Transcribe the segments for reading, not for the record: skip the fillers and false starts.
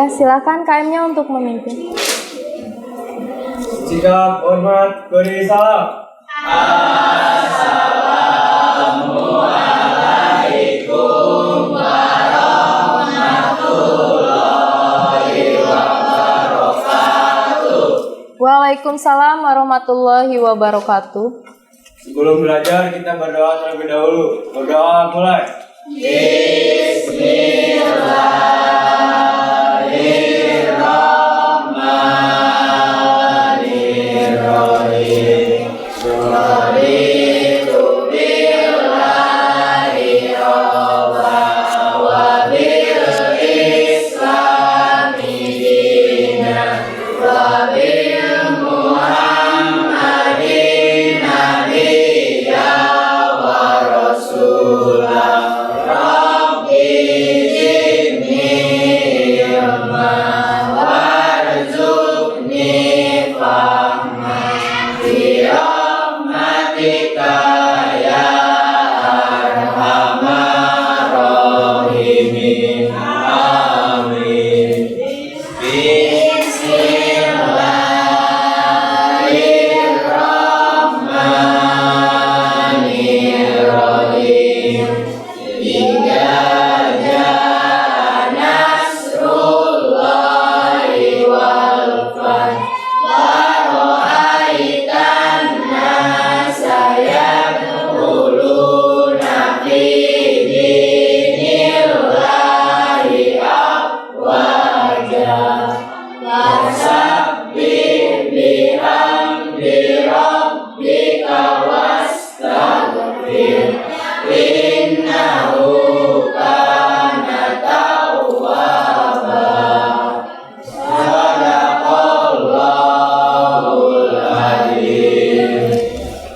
Ya, silakan KM-nya untuk memimpin. Sikap hormat beri salam. Assalamualaikum warahmatullahi wabarakatuh. Waalaikumsalam warahmatullahi wabarakatuh. Sebelum belajar kita berdoa terlebih dahulu. Berdoa mulai.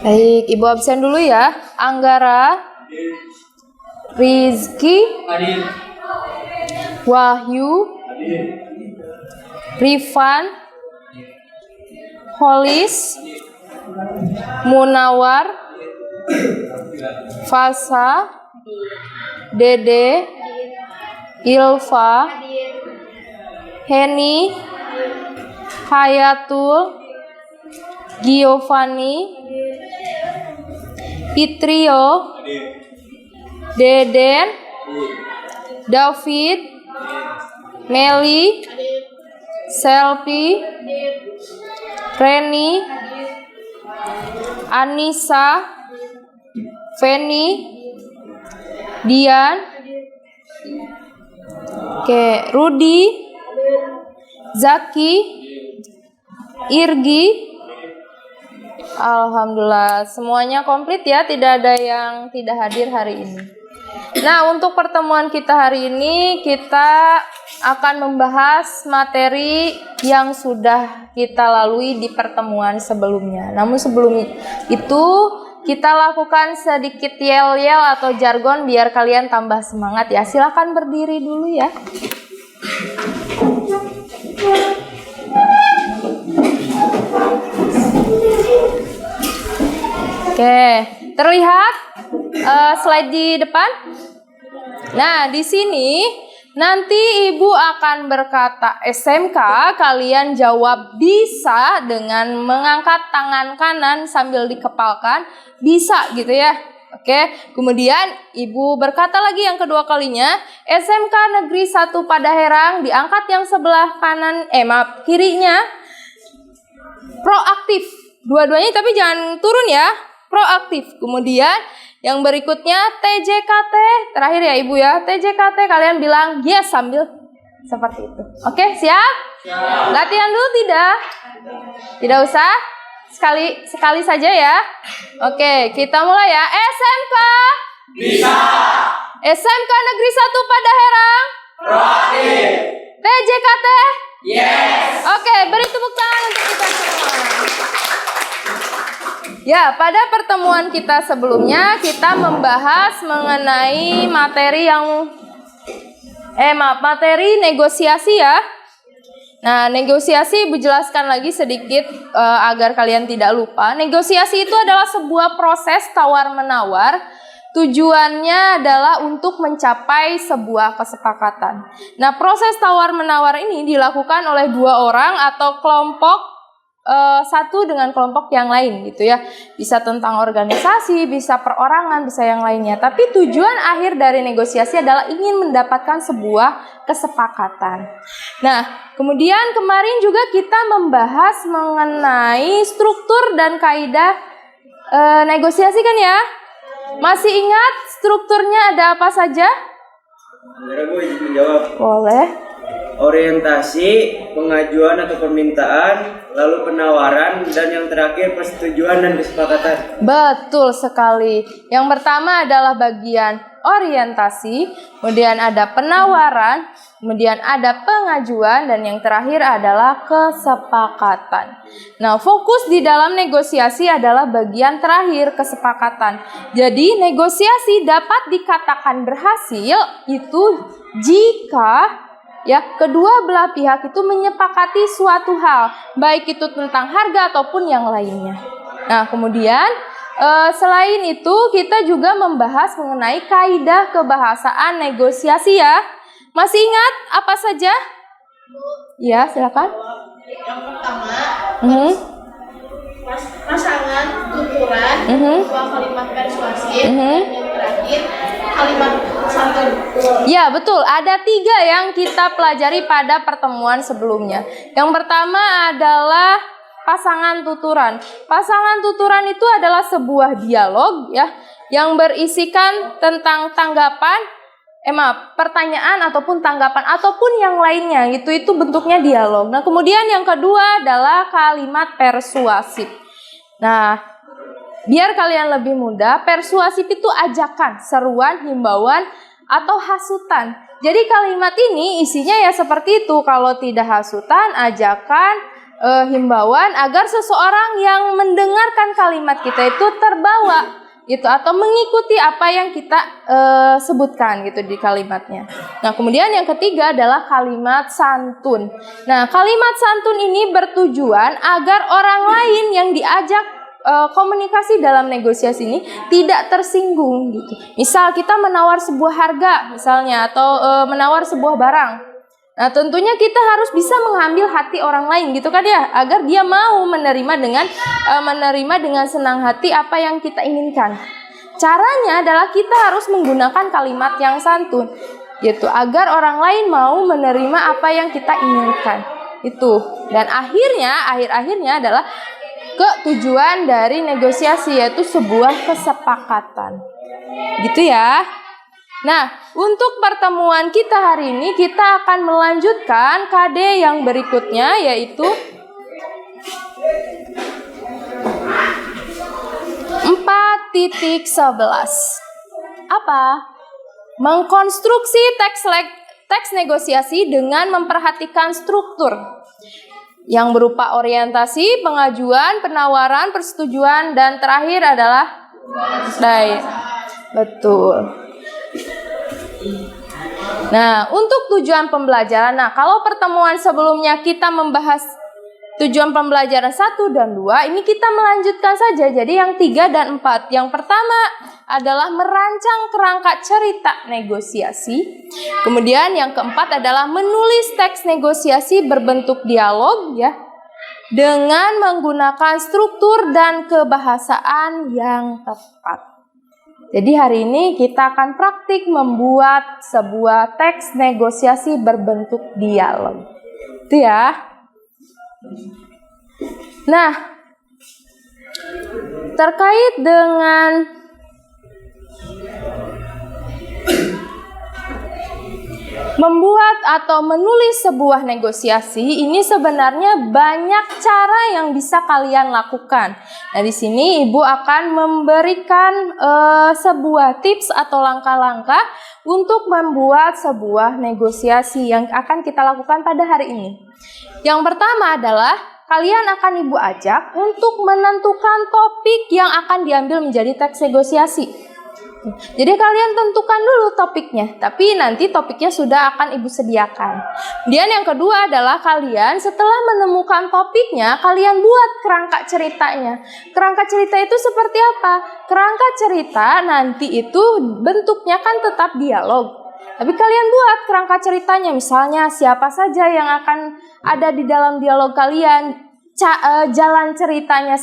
Baik, Ibu absen dulu ya. Anggara, Rizky, Wahyu, Rifan, Holis, Munawar, Fasa, Dede, Ilva, Heni, Hayatul, Giovanni, Itrio, Deden, David, Meli, Selvi, Reni, Anissa, Feni, Dian, Rudi, Zaki, Irgi. Alhamdulillah, semuanya komplit ya, tidak ada yang tidak hadir hari ini. Nah, untuk pertemuan kita hari ini, kita akan membahas materi yang sudah kita lalui di pertemuan sebelumnya. Namun sebelum itu, kita lakukan sedikit yel-yel atau jargon biar kalian tambah semangat ya. Silakan berdiri dulu ya. Oke, terlihat slide di depan? Nah, di sini nanti Ibu akan berkata SMK, kalian jawab bisa dengan mengangkat tangan kanan sambil dikepalkan, bisa gitu ya. Oke, kemudian Ibu berkata lagi yang kedua kalinya, SMK Negeri 1 Padaherang, diangkat yang sebelah kanan, kirinya, proaktif. Dua-duanya tapi jangan turun ya, proaktif. Kemudian yang berikutnya TJKT, terakhir ya Ibu ya, TJKT kalian bilang yes sambil seperti itu. Oke, siap? Siap. Latihan dulu tidak? Tidak usah? Sekali saja ya. Oke, kita mulai ya. SMK Bisa. SMK Negeri 1 Padaherang Proaktif. TJKT Yes. Oke, beri tepuk tangan untuk kita semua. Ya, pada pertemuan kita sebelumnya kita membahas mengenai materi materi negosiasi ya. Nah, negosiasi Ibu jelaskan lagi sedikit agar kalian tidak lupa. Negosiasi itu adalah sebuah proses tawar-menawar tujuannya adalah untuk mencapai sebuah kesepakatan. Nah, proses tawar-menawar ini dilakukan oleh dua orang atau kelompok satu dengan kelompok yang lain gitu ya. Bisa tentang organisasi, bisa perorangan, bisa yang lainnya. Tapi tujuan akhir dari negosiasi adalah ingin mendapatkan sebuah kesepakatan. Nah, kemudian kemarin juga kita membahas mengenai struktur dan kaidah negosiasi kan ya? Masih ingat strukturnya ada apa saja? Saudara Bu izin menjawab. Boleh. Orientasi, pengajuan atau permintaan, lalu penawaran, dan yang terakhir persetujuan dan kesepakatan. Betul sekali. Yang pertama adalah bagian orientasi, kemudian ada penawaran, kemudian ada pengajuan, dan yang terakhir adalah kesepakatan. Nah, fokus di dalam negosiasi adalah bagian terakhir, kesepakatan. Jadi, negosiasi dapat dikatakan berhasil itu jika kedua belah pihak itu menyepakati suatu hal, baik itu tentang harga ataupun yang lainnya. Nah, kemudian selain itu kita juga membahas mengenai kaidah kebahasaan negosiasi ya. Masih ingat apa saja? Ya, silakan. Yang pertama, pasangan, tuturan, dua kalimat persuasif, yang terakhir kalimat santun. Ya, betul. Ada 3 yang kita pelajari pada pertemuan sebelumnya. Yang pertama adalah pasangan tuturan. Pasangan tuturan itu adalah sebuah dialog ya yang berisikan tentang pertanyaan ataupun tanggapan ataupun yang lainnya. Itu bentuknya dialog. Nah, kemudian yang kedua adalah kalimat persuasif. Nah, biar kalian lebih mudah, persuasif itu ajakan, seruan, himbauan, atau hasutan. Jadi kalimat ini isinya ya seperti itu. Kalau tidak hasutan, ajakan, himbauan agar seseorang yang mendengarkan kalimat kita itu terbawa gitu atau mengikuti apa yang kita sebutkan gitu di kalimatnya. Nah, kemudian yang ketiga adalah kalimat santun. Nah, kalimat santun ini bertujuan agar orang lain yang diajak komunikasi dalam negosiasi ini tidak tersinggung gitu. Misal kita menawar sebuah harga misalnya atau menawar sebuah barang. Nah, tentunya kita harus bisa mengambil hati orang lain gitu kan ya, agar dia mau menerima dengan senang hati apa yang kita inginkan. Caranya adalah kita harus menggunakan kalimat yang santun gitu agar orang lain mau menerima apa yang kita inginkan. Itu. Dan akhirnya adalah tujuan dari negosiasi, yaitu sebuah kesepakatan. Gitu ya. Nah, untuk pertemuan kita hari ini kita akan melanjutkan KD yang berikutnya, yaitu 4.11. Apa? Mengkonstruksi teks negosiasi dengan memperhatikan struktur yang berupa orientasi, pengajuan, penawaran, persetujuan, dan terakhir adalah betul. Nah, untuk tujuan pembelajaran, kalau pertemuan sebelumnya kita membahas tujuan pembelajaran 1 dan 2, ini kita melanjutkan saja. Jadi yang 3 dan 4. Yang pertama adalah merancang kerangka cerita negosiasi. Kemudian yang keempat adalah menulis teks negosiasi berbentuk dialog ya, dengan menggunakan struktur dan kebahasaan yang tepat. Jadi hari ini kita akan praktik membuat sebuah teks negosiasi berbentuk dialog. Itu ya. Nah, terkait dengan membuat atau menulis sebuah negosiasi, ini sebenarnya banyak cara yang bisa kalian lakukan. Nah, di sini Ibu akan memberikan sebuah tips atau langkah-langkah untuk membuat sebuah negosiasi yang akan kita lakukan pada hari ini. Yang pertama adalah kalian akan Ibu ajak untuk menentukan topik yang akan diambil menjadi teks negosiasi. Jadi kalian tentukan dulu topiknya, tapi nanti topiknya sudah akan Ibu sediakan. Kemudian yang kedua adalah kalian setelah menemukan topiknya, kalian buat kerangka ceritanya. Kerangka cerita itu seperti apa? Kerangka cerita nanti itu bentuknya kan tetap dialog. Tapi kalian buat kerangka ceritanya, misalnya siapa saja yang akan ada di dalam dialog kalian, jalan ceritanya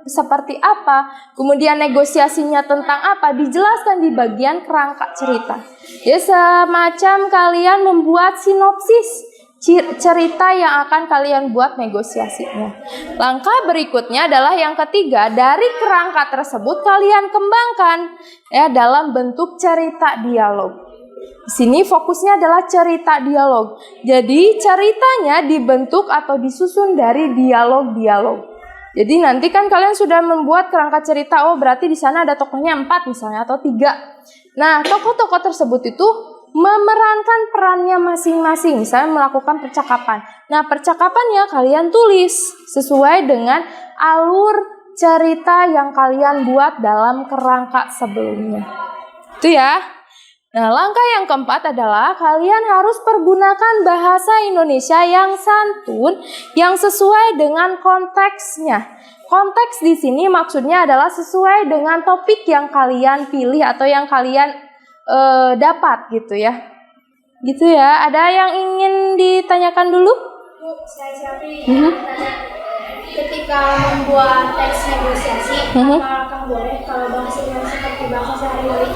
seperti apa, kemudian negosiasinya tentang apa, dijelaskan di bagian kerangka cerita. Ya, semacam kalian membuat sinopsis cerita yang akan kalian buat negosiasinya. Langkah berikutnya adalah yang ketiga, dari kerangka tersebut kalian kembangkan ya dalam bentuk cerita dialog. Di sini fokusnya adalah cerita dialog. Jadi ceritanya dibentuk atau disusun dari dialog-dialog. Jadi nanti kan kalian sudah membuat kerangka cerita, oh berarti di sana ada tokohnya 4 misalnya atau 3. Nah, tokoh-tokoh tersebut itu memerankan perannya masing-masing, misalnya melakukan percakapan. Nah, percakapannya kalian tulis sesuai dengan alur cerita yang kalian buat dalam kerangka sebelumnya. Itu ya. Nah, langkah yang keempat adalah kalian harus pergunakan bahasa Indonesia yang santun, yang sesuai dengan konteksnya. Konteks di sini maksudnya adalah sesuai dengan topik yang kalian pilih atau yang kalian dapat gitu ya. Gitu ya. Ada yang ingin ditanyakan dulu? Bu, saya Syafri, ketika membuat teks negosiasi, apakah boleh kalau bahasanya seperti bahasa sehari-hari?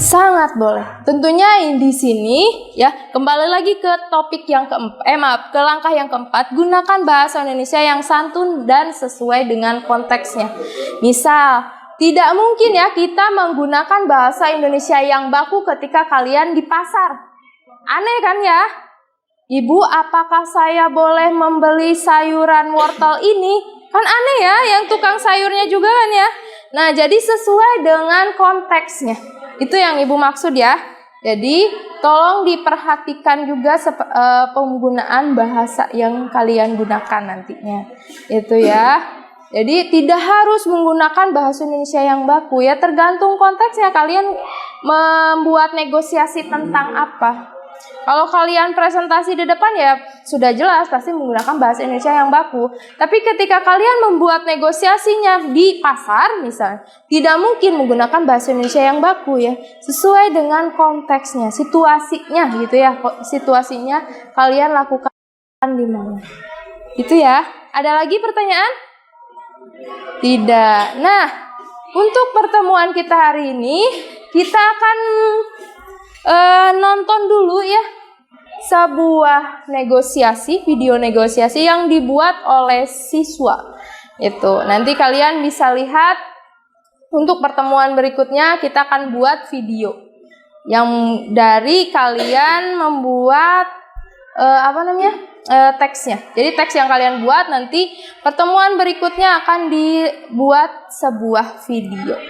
Sangat boleh. Tentunya di sini ya, kembali lagi ke topik yang ke langkah yang keempat, gunakan bahasa Indonesia yang santun dan sesuai dengan konteksnya. Misal, tidak mungkin ya kita menggunakan bahasa Indonesia yang baku ketika kalian di pasar. Aneh kan ya? Ibu, apakah saya boleh membeli sayuran wortel ini? Kan aneh ya, yang tukang sayurnya juga kan ya. Nah, jadi sesuai dengan konteksnya. Itu yang Ibu maksud ya. Jadi, tolong diperhatikan juga penggunaan bahasa yang kalian gunakan nantinya. Itu ya. Jadi, tidak harus menggunakan bahasa Indonesia yang baku ya, tergantung konteksnya kalian membuat negosiasi tentang apa. Kalau kalian presentasi di depan ya sudah jelas pasti menggunakan bahasa Indonesia yang baku. Tapi ketika kalian membuat negosiasinya di pasar misalnya, tidak mungkin menggunakan bahasa Indonesia yang baku ya. Sesuai dengan konteksnya, situasinya gitu ya. Situasinya kalian lakukan di mana. Gitu ya. Ada lagi pertanyaan? Tidak. Nah, untuk pertemuan kita hari ini kita akan nonton dulu ya sebuah negosiasi, video negosiasi yang dibuat oleh siswa. Itu nanti kalian bisa lihat. Untuk pertemuan berikutnya kita akan buat video yang dari kalian membuat teksnya. Jadi teks yang kalian buat nanti pertemuan berikutnya akan dibuat sebuah video.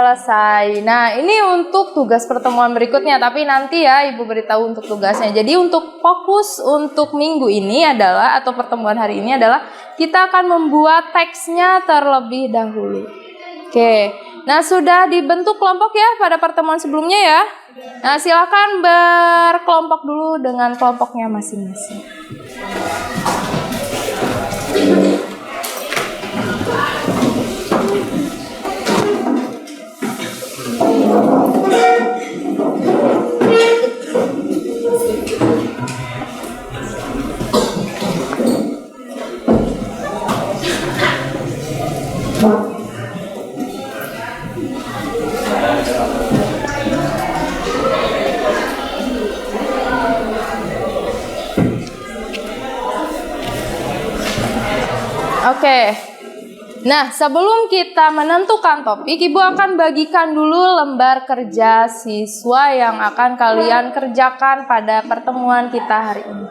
selesai. Nah, ini untuk tugas pertemuan berikutnya, tapi nanti ya Ibu beritahu untuk tugasnya. Jadi untuk fokus untuk minggu ini adalah, atau pertemuan hari ini adalah, kita akan membuat teksnya terlebih dahulu. Oke, nah sudah dibentuk kelompok ya pada pertemuan sebelumnya ya. Nah, silakan berkelompok dulu dengan kelompoknya masing-masing. Oke. Nah, sebelum kita menentukan topik, Ibu akan bagikan dulu lembar kerja siswa yang akan kalian kerjakan pada pertemuan kita hari ini.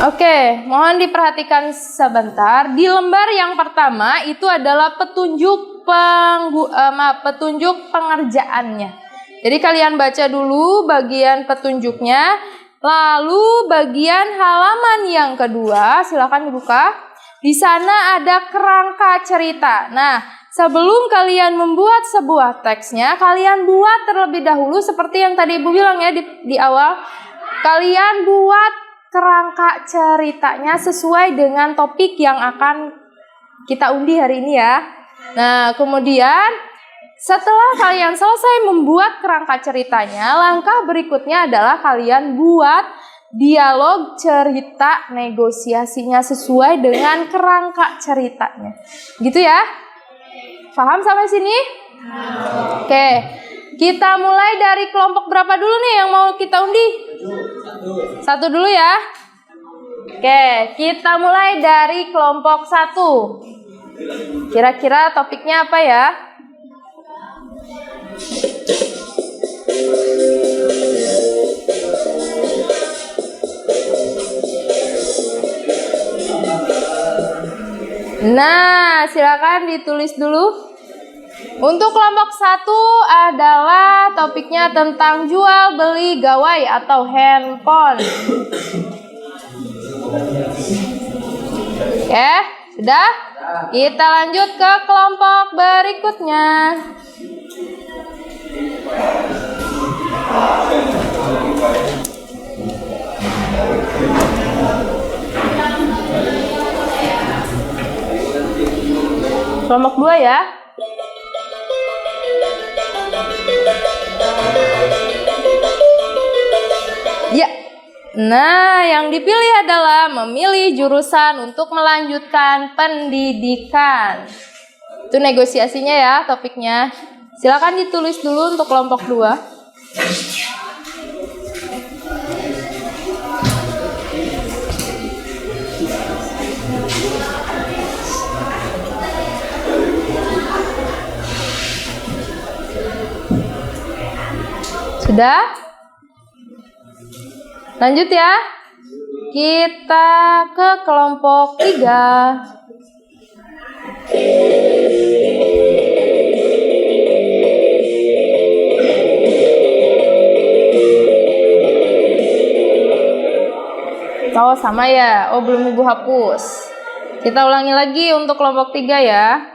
Oke, mohon diperhatikan sebentar. Di lembar yang pertama itu adalah petunjuk pengerjaannya. Jadi kalian baca dulu bagian petunjuknya, lalu bagian halaman yang kedua silakan dibuka. Di sana ada kerangka cerita. Nah, sebelum kalian membuat sebuah teksnya, kalian buat terlebih dahulu seperti yang tadi Ibu bilang ya di awal. Kalian buat kerangka ceritanya sesuai dengan topik yang akan kita undi hari ini ya. Nah, kemudian setelah kalian selesai membuat kerangka ceritanya, langkah berikutnya adalah kalian buat dialog cerita negosiasinya sesuai dengan kerangka ceritanya. Gitu ya? Paham sampai sini? Oke. Kita mulai dari kelompok berapa dulu nih yang mau kita undi? Satu dulu ya. Oke, kita mulai dari kelompok 1. Kira-kira topiknya apa ya? Nah, silakan ditulis dulu. Untuk kelompok 1 adalah topiknya tentang jual beli gawai atau handphone. Oke, sudah? Kita lanjut ke kelompok berikutnya. Kelompok 2 ya. Ya. Nah, yang dipilih adalah memilih jurusan untuk melanjutkan pendidikan. Itu negosiasinya ya topiknya. Silakan ditulis dulu untuk kelompok 2. Sudah? Lanjut ya. Kita ke kelompok 3. Oh, sama ya. Oh, belum Ibu hapus. Kita ulangi lagi untuk kelompok 3 ya.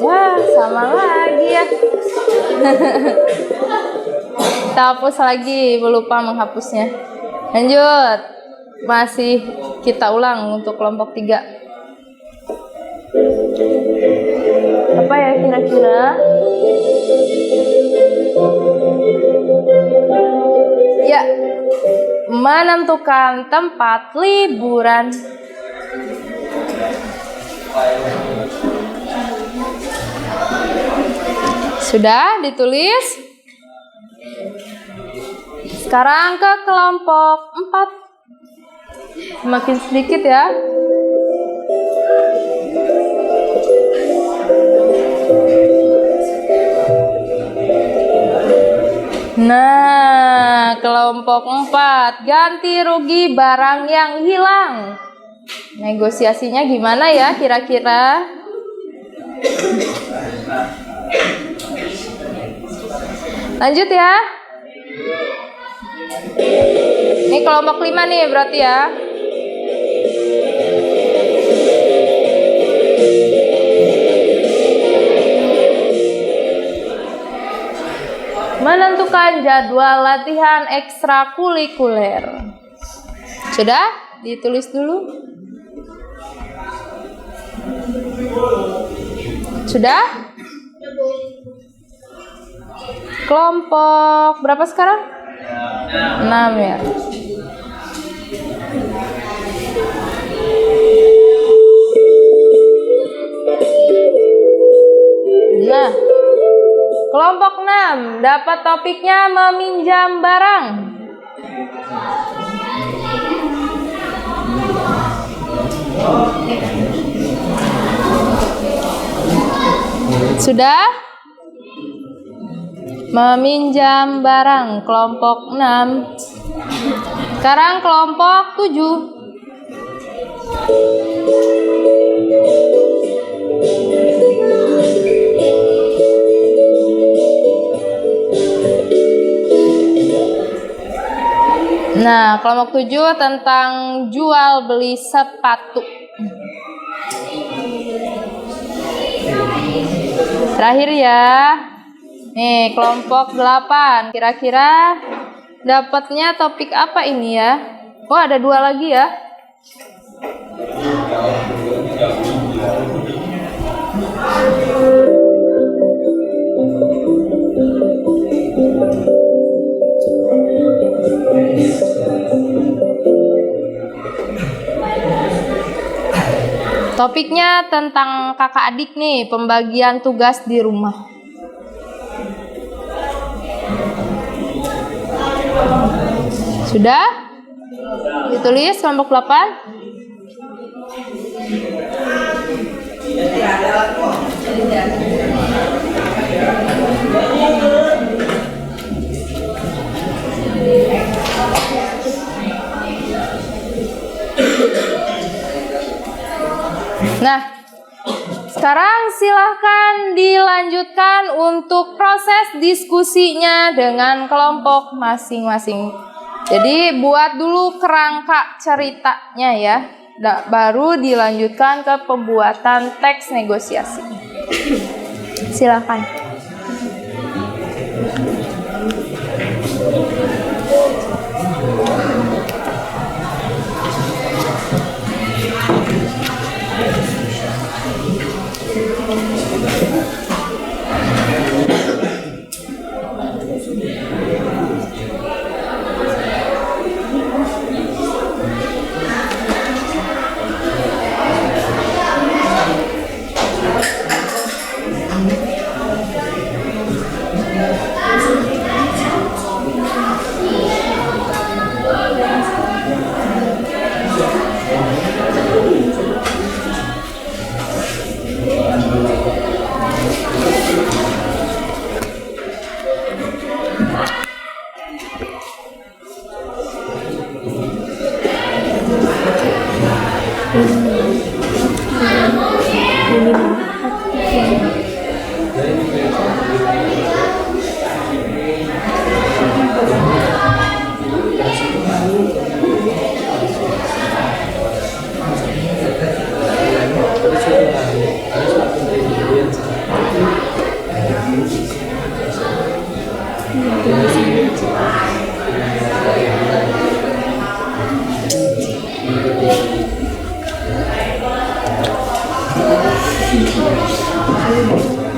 Wah, sama lagi ya. Kita hapus lagi, Ibu lupa menghapusnya. Lanjut. Masih kita ulang untuk kelompok 3. Apa ya kira-kira? Ya, menentukan tempat liburan. Sudah ditulis? Sekarang ke kelompok 4. Semakin sedikit ya. Nah, kelompok 4, ganti rugi barang yang hilang. Negosiasinya gimana ya kira-kira? Lanjut ya. Ini kelompok 5 nih berarti ya. Menentukan jadwal latihan ekstrakurikuler. Sudah? Ditulis dulu. Sudah? Kelompok berapa sekarang? 6 ya. Nah, kelompok 6 dapat topiknya meminjam barang. Sudah? Meminjam barang kelompok 6. Sekarang kelompok 7. Nah, kelompok 7 tentang jual beli sepatu. Terakhir ya. Nih, kelompok 8. Kira-kira dapatnya topik apa ini ya? Oh, ada 2 lagi ya. Topiknya tentang kakak adik nih, pembagian tugas di rumah. Sudah? Ditulis kelompok 8. Nah, sekarang silahkan dilanjutkan untuk proses diskusinya dengan kelompok masing-masing. Jadi buat dulu kerangka ceritanya ya, baru dilanjutkan ke pembuatan teks negosiasi. Silahkan.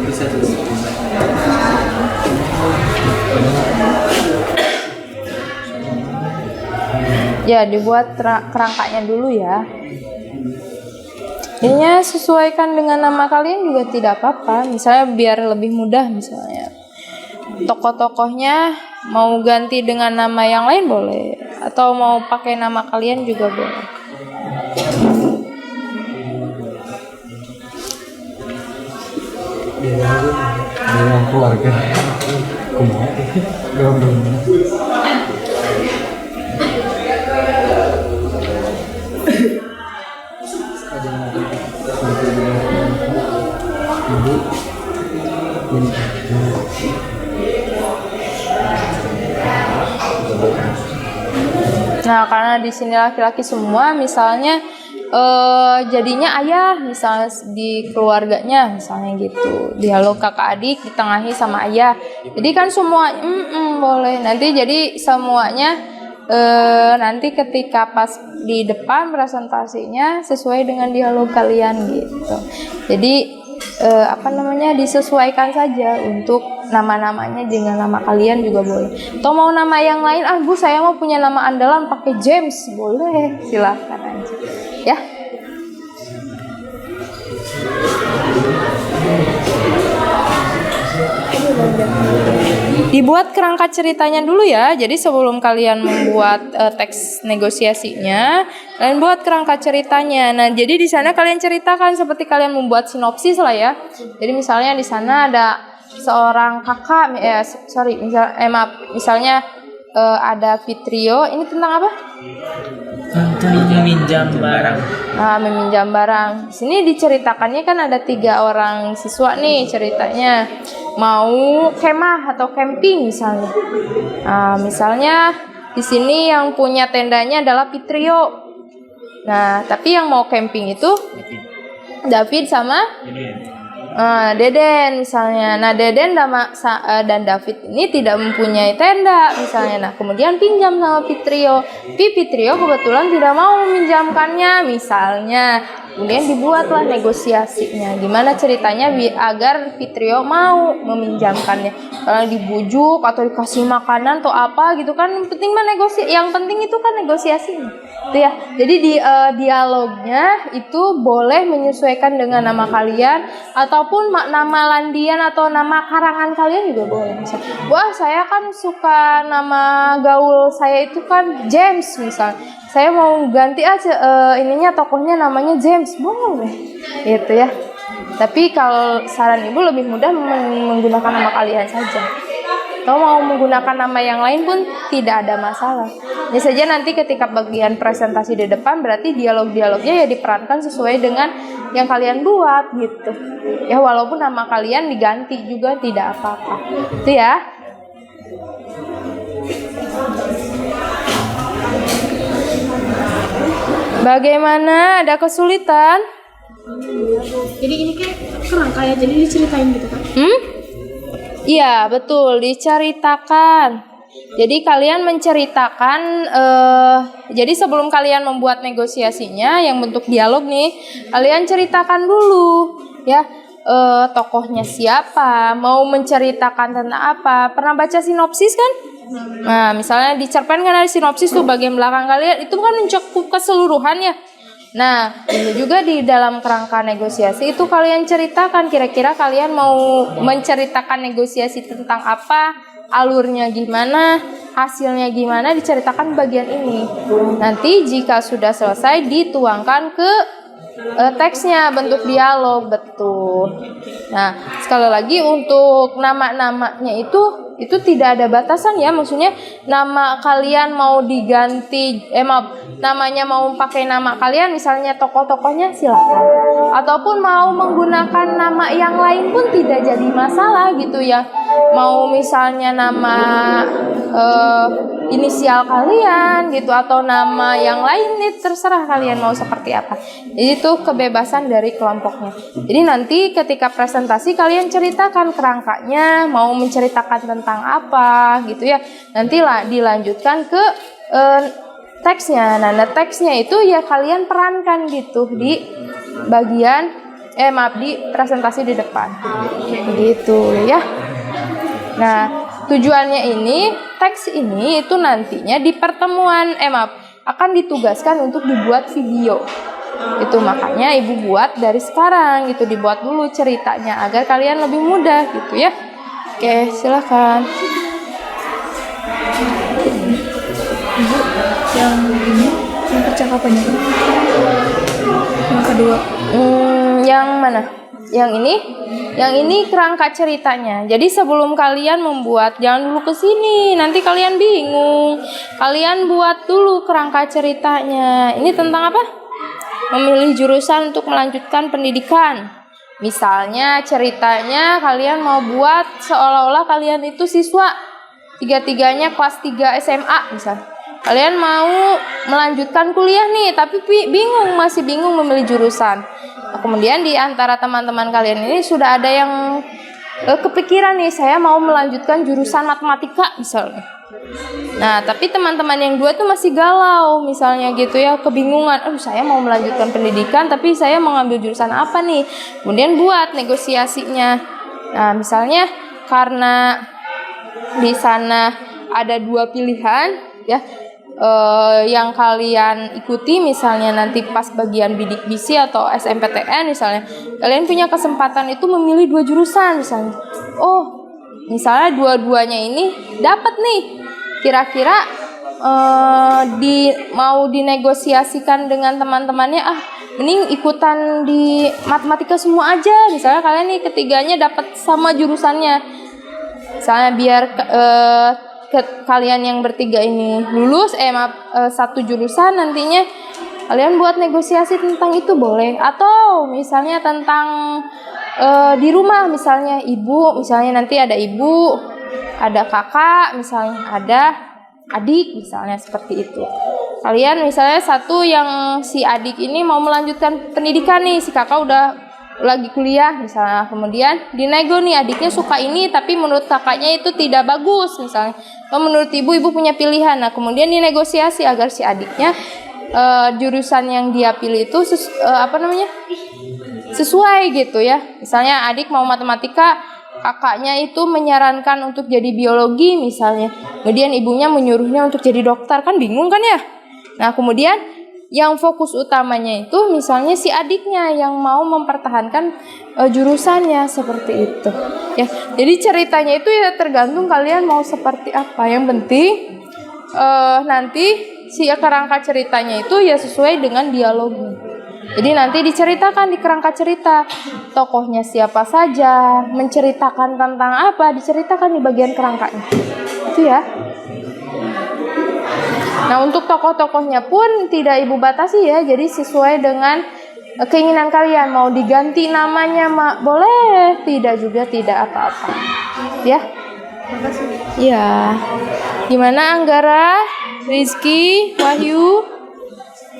Bisa tuh. Ya, dibuat kerangkanya dulu ya. Ininya sesuaikan dengan nama kalian juga tidak apa-apa. Misalnya biar lebih mudah, misalnya tokoh-tokohnya mau ganti dengan nama yang lain boleh, atau mau pakai nama kalian juga boleh. Dengan keluarga Nah, karena di sini laki-laki semua, misalnya jadinya ayah, misalnya di keluarganya, misalnya gitu. Dialog kakak adik ditengahi sama ayah. Jadi kan semua boleh. Nanti jadi semuanya nanti ketika pas di depan presentasinya sesuai dengan dialog kalian gitu. Jadi disesuaikan saja untuk nama-namanya dengan nama kalian juga boleh. Atau mau nama yang lain, Bu saya mau punya nama andalan pakai James, boleh, silahkan aja ya. Dibuat kerangka ceritanya dulu ya. Jadi sebelum kalian membuat teks negosiasinya, kalian buat kerangka ceritanya. Nah, jadi di sana kalian ceritakan seperti kalian membuat sinopsis lah ya. Jadi misalnya di sana ada seorang kakak, misalnya ada Fitrio. Ini tentang apa? Tentang meminjam barang. Meminjam barang. Di sini diceritakannya kan ada 3 orang siswa nih ceritanya. Mau kemah atau camping misalnya. Misalnya di sini yang punya tendanya adalah Fitrio. Nah, tapi yang mau camping itu David sama Deden misalnya. Nah, Deden dan David ini tidak mempunyai tenda misalnya. Nah, kemudian pinjam sama Fitrio. Fitrio kebetulan tidak mau meminjamkannya misalnya. Kemudian dibuatlah negosiasinya. Gimana ceritanya agar Fitrio mau meminjamkannya. Kalau dibujuk atau dikasih makanan atau apa gitu kan, penting mah negosiasi. Yang penting itu kan negosiasinya. Itu ya. Jadi di dialognya itu boleh menyesuaikan dengan nama kalian ataupun nama landian atau nama karangan kalian juga boleh. Misalnya, wah saya kan suka nama gaul saya itu kan James misalnya. Saya mau ganti aja tokohnya namanya James, boleh gitu ya. Tapi kalau saran ibu lebih mudah menggunakan nama kalian saja. Atau mau menggunakan nama yang lain pun tidak ada masalah. Ya saja nanti ketika bagian presentasi di depan berarti dialog-dialognya ya diperankan sesuai dengan yang kalian buat gitu. Ya walaupun nama kalian diganti juga tidak apa-apa. Itu ya. Bagaimana? Ada kesulitan? Jadi ini kayak kerangka ya, jadi diceritain gitu kan? Iya, betul, diceritakan. Jadi kalian menceritakan, jadi sebelum kalian membuat negosiasinya yang bentuk dialog nih, kalian ceritakan dulu ya, tokohnya siapa, mau menceritakan tentang apa. Pernah baca sinopsis kan? Nah, misalnya di cerpen kan ada sinopsis tuh bagian belakang kalian, itu kan mencakup keseluruhan ya. Nah, ini juga di dalam kerangka negosiasi itu kalian ceritakan kira-kira kalian mau menceritakan negosiasi tentang apa, alurnya gimana, hasilnya gimana, diceritakan bagian ini. Nanti jika sudah selesai dituangkan ke teksnya bentuk dialog, betul. Nah, sekali lagi untuk nama-namanya itu tidak ada batasan ya, maksudnya nama kalian mau diganti, namanya mau pakai nama kalian, misalnya tokoh-tokohnya silakan, ataupun mau menggunakan nama yang lain pun tidak jadi masalah gitu ya. Mau misalnya nama inisial kalian gitu atau nama yang lain, nih terserah kalian mau seperti apa. Jadi itu kebebasan dari kelompoknya. Jadi nanti ketika presentasi kalian ceritakan kerangkanya, mau menceritakan tentang apa gitu ya. Nanti dilanjutkan ke teksnya. Nah, teksnya itu ya kalian perankan gitu di bagian di presentasi di depan. Gitu ya. Nah, tujuannya ini, teks ini itu nantinya di pertemuan, akan ditugaskan untuk dibuat video. Itu makanya ibu buat dari sekarang gitu, dibuat dulu ceritanya agar kalian lebih mudah gitu ya. Oke, silakan. Ibu, yang ini yang percakapannya kan? Yang kedua. Yang mana? Yang ini? Yang ini kerangka ceritanya. Jadi sebelum kalian membuat, jangan dulu ke sini, nanti kalian bingung. Kalian buat dulu kerangka ceritanya. Ini tentang apa? Memilih jurusan untuk melanjutkan pendidikan. Misalnya ceritanya kalian mau buat seolah-olah kalian itu siswa tiga-tiganya kelas 3 SMA misalnya. Kalian mau melanjutkan kuliah nih, tapi masih bingung memilih jurusan. Nah, kemudian di antara teman-teman kalian ini sudah ada yang kepikiran nih, saya mau melanjutkan jurusan matematika misalnya. Nah, tapi teman-teman yang dua tuh masih galau misalnya gitu ya, kebingungan. Saya mau melanjutkan pendidikan, tapi saya mau ngambil jurusan apa nih? Kemudian buat negosiasinya. Nah, misalnya karena di sana ada dua pilihan ya. Yang kalian ikuti misalnya nanti pas bagian bidik misi atau SMPTN misalnya, kalian punya kesempatan itu memilih dua jurusan misalnya. Oh, misalnya dua-duanya ini dapat nih, kira-kira mau dinegosiasikan dengan teman-temannya, mending ikutan di matematika semua aja misalnya. Kalian nih ketiganya dapat sama jurusannya misalnya, biar kalian yang bertiga ini lulus satu jurusan, nantinya kalian buat negosiasi tentang itu boleh. Atau misalnya tentang di rumah misalnya, ibu misalnya, nanti ada ibu, ada kakak misalnya, ada adik misalnya, seperti itu. Kalian misalnya satu yang si adik ini mau melanjutkan pendidikan nih, si kakak udah lagi kuliah misalnya, kemudian dinego nih, adiknya suka ini tapi menurut kakaknya itu tidak bagus misalnya, atau menurut ibu punya pilihan. Nah, kemudian dinegosiasi agar si adiknya jurusan yang dia pilih itu sesuai gitu ya. Misalnya adik mau matematika, kakaknya itu menyarankan untuk jadi biologi misalnya, kemudian ibunya menyuruhnya untuk jadi dokter, kan bingung kan ya. Nah, kemudian yang fokus utamanya itu misalnya si adiknya yang mau mempertahankan jurusannya, seperti itu ya. Jadi ceritanya itu ya tergantung kalian mau seperti apa. Yang penting nanti si kerangka ceritanya itu ya sesuai dengan dialognya. Jadi nanti diceritakan di kerangka cerita, tokohnya siapa saja, menceritakan tentang apa, diceritakan di bagian kerangkanya itu ya. Nah, untuk tokoh-tokohnya pun tidak ibu batasi ya, jadi sesuai dengan keinginan kalian. Mau diganti namanya boleh, tidak juga tidak apa-apa ya. Ya, gimana Anggara, Rizky, Wahyu?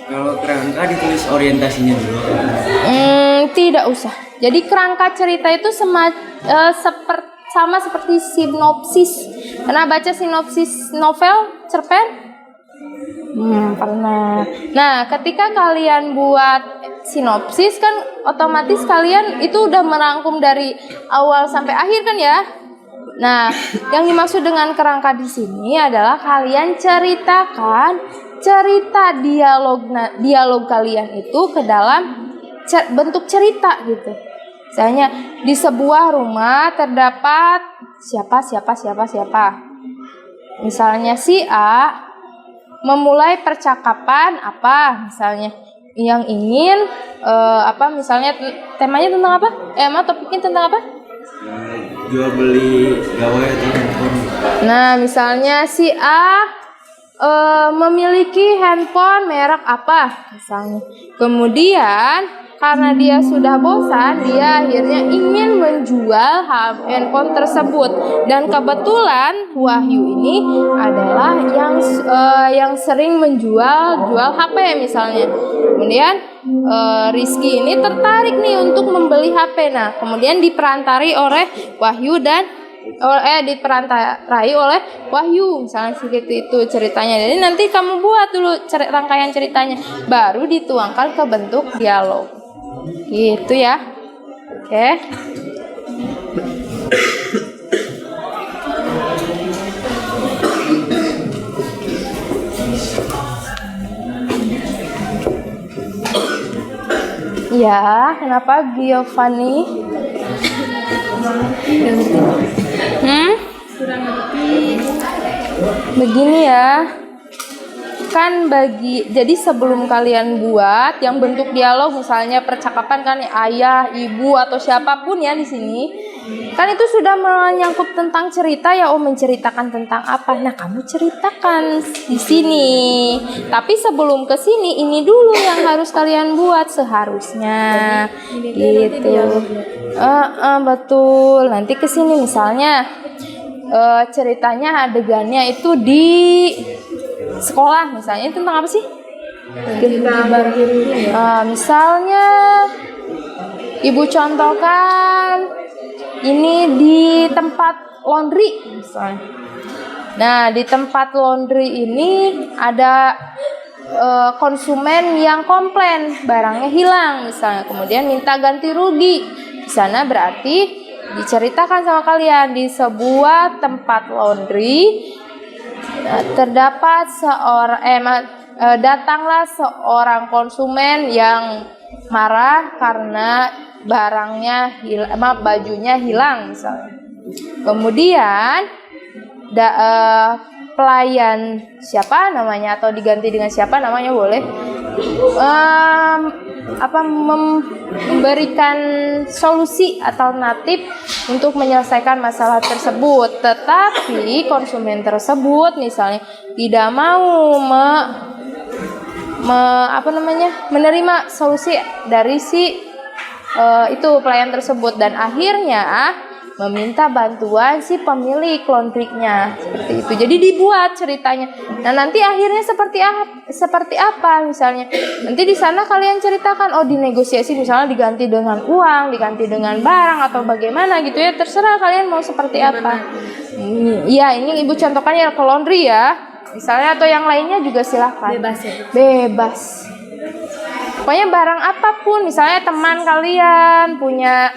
Kalau kerangka ditulis orientasinya dulu. Tidak usah. Jadi kerangka cerita itu sama seperti sinopsis. Pernah baca sinopsis novel cerpen? Pernah. Nah, ketika kalian buat sinopsis kan otomatis kalian itu udah merangkum dari awal sampai akhir kan ya. Nah, yang dimaksud dengan kerangka di sini adalah kalian ceritakan cerita dialog kalian itu ke dalam bentuk cerita gitu. Misalnya di sebuah rumah terdapat siapa. Misalnya si A memulai percakapan apa misalnya yang ingin misalnya temanya tentang apa? Topiknya tentang apa? Jual beli gawai atau handphone. Nah, misalnya si A memiliki handphone merek apa misalnya. Kemudian karena dia sudah bosan, dia akhirnya ingin menjual handphone tersebut. Dan kebetulan Wahyu ini adalah yang sering menjual HP misalnya. Kemudian Rizky ini tertarik nih untuk membeli HP. Nah, kemudian diperantari oleh Wahyu dan diperantarai oleh Wahyu misalnya, seperti itu ceritanya. Jadi nanti kamu buat dulu rangkaian ceritanya, baru dituangkan ke bentuk dialog gitu ya. Oke. Ya, kenapa Giovanni? Begini ya. Kan jadi sebelum kalian buat yang bentuk dialog, misalnya percakapan kan ayah, ibu atau siapapun ya di sini, kan itu sudah menyangkut tentang cerita ya. Menceritakan tentang apa? Nah, kamu ceritakan di sini. Tapi sebelum ke sini, ini dulu yang harus kalian buat seharusnya. Gitu. Betul. Nanti ke sini misalnya ceritanya adegannya itu di sekolah, misalnya tentang apa sih? Misalnya ibu contohkan ini di tempat laundry misalnya. Nah, di tempat laundry ini ada konsumen yang komplain barangnya hilang misalnya, kemudian minta ganti rugi. Di sana berarti diceritakan sama kalian, di sebuah tempat laundry terdapat datanglah seorang konsumen yang marah karena bajunya hilang misalnya. Kemudian pelayan siapa namanya atau diganti dengan siapa namanya boleh memberikan solusi alternatif untuk menyelesaikan masalah tersebut. Tetapi konsumen tersebut misalnya tidak mau menerima solusi dari itu pelayan tersebut, dan akhirnya meminta bantuan si pemilik laundry-nya seperti itu. Jadi dibuat ceritanya. Nah, nanti akhirnya seperti apa misalnya? Nanti di sana kalian ceritakan, dinegosiasi misalnya diganti dengan uang, diganti dengan barang atau bagaimana gitu ya. Terserah kalian mau seperti apa. Iya, ini ibu contohkannya ke laundry ya. Misalnya atau yang lainnya juga silahkan. Bebas ya. Bebas. Pokoknya barang apapun, misalnya teman kalian punya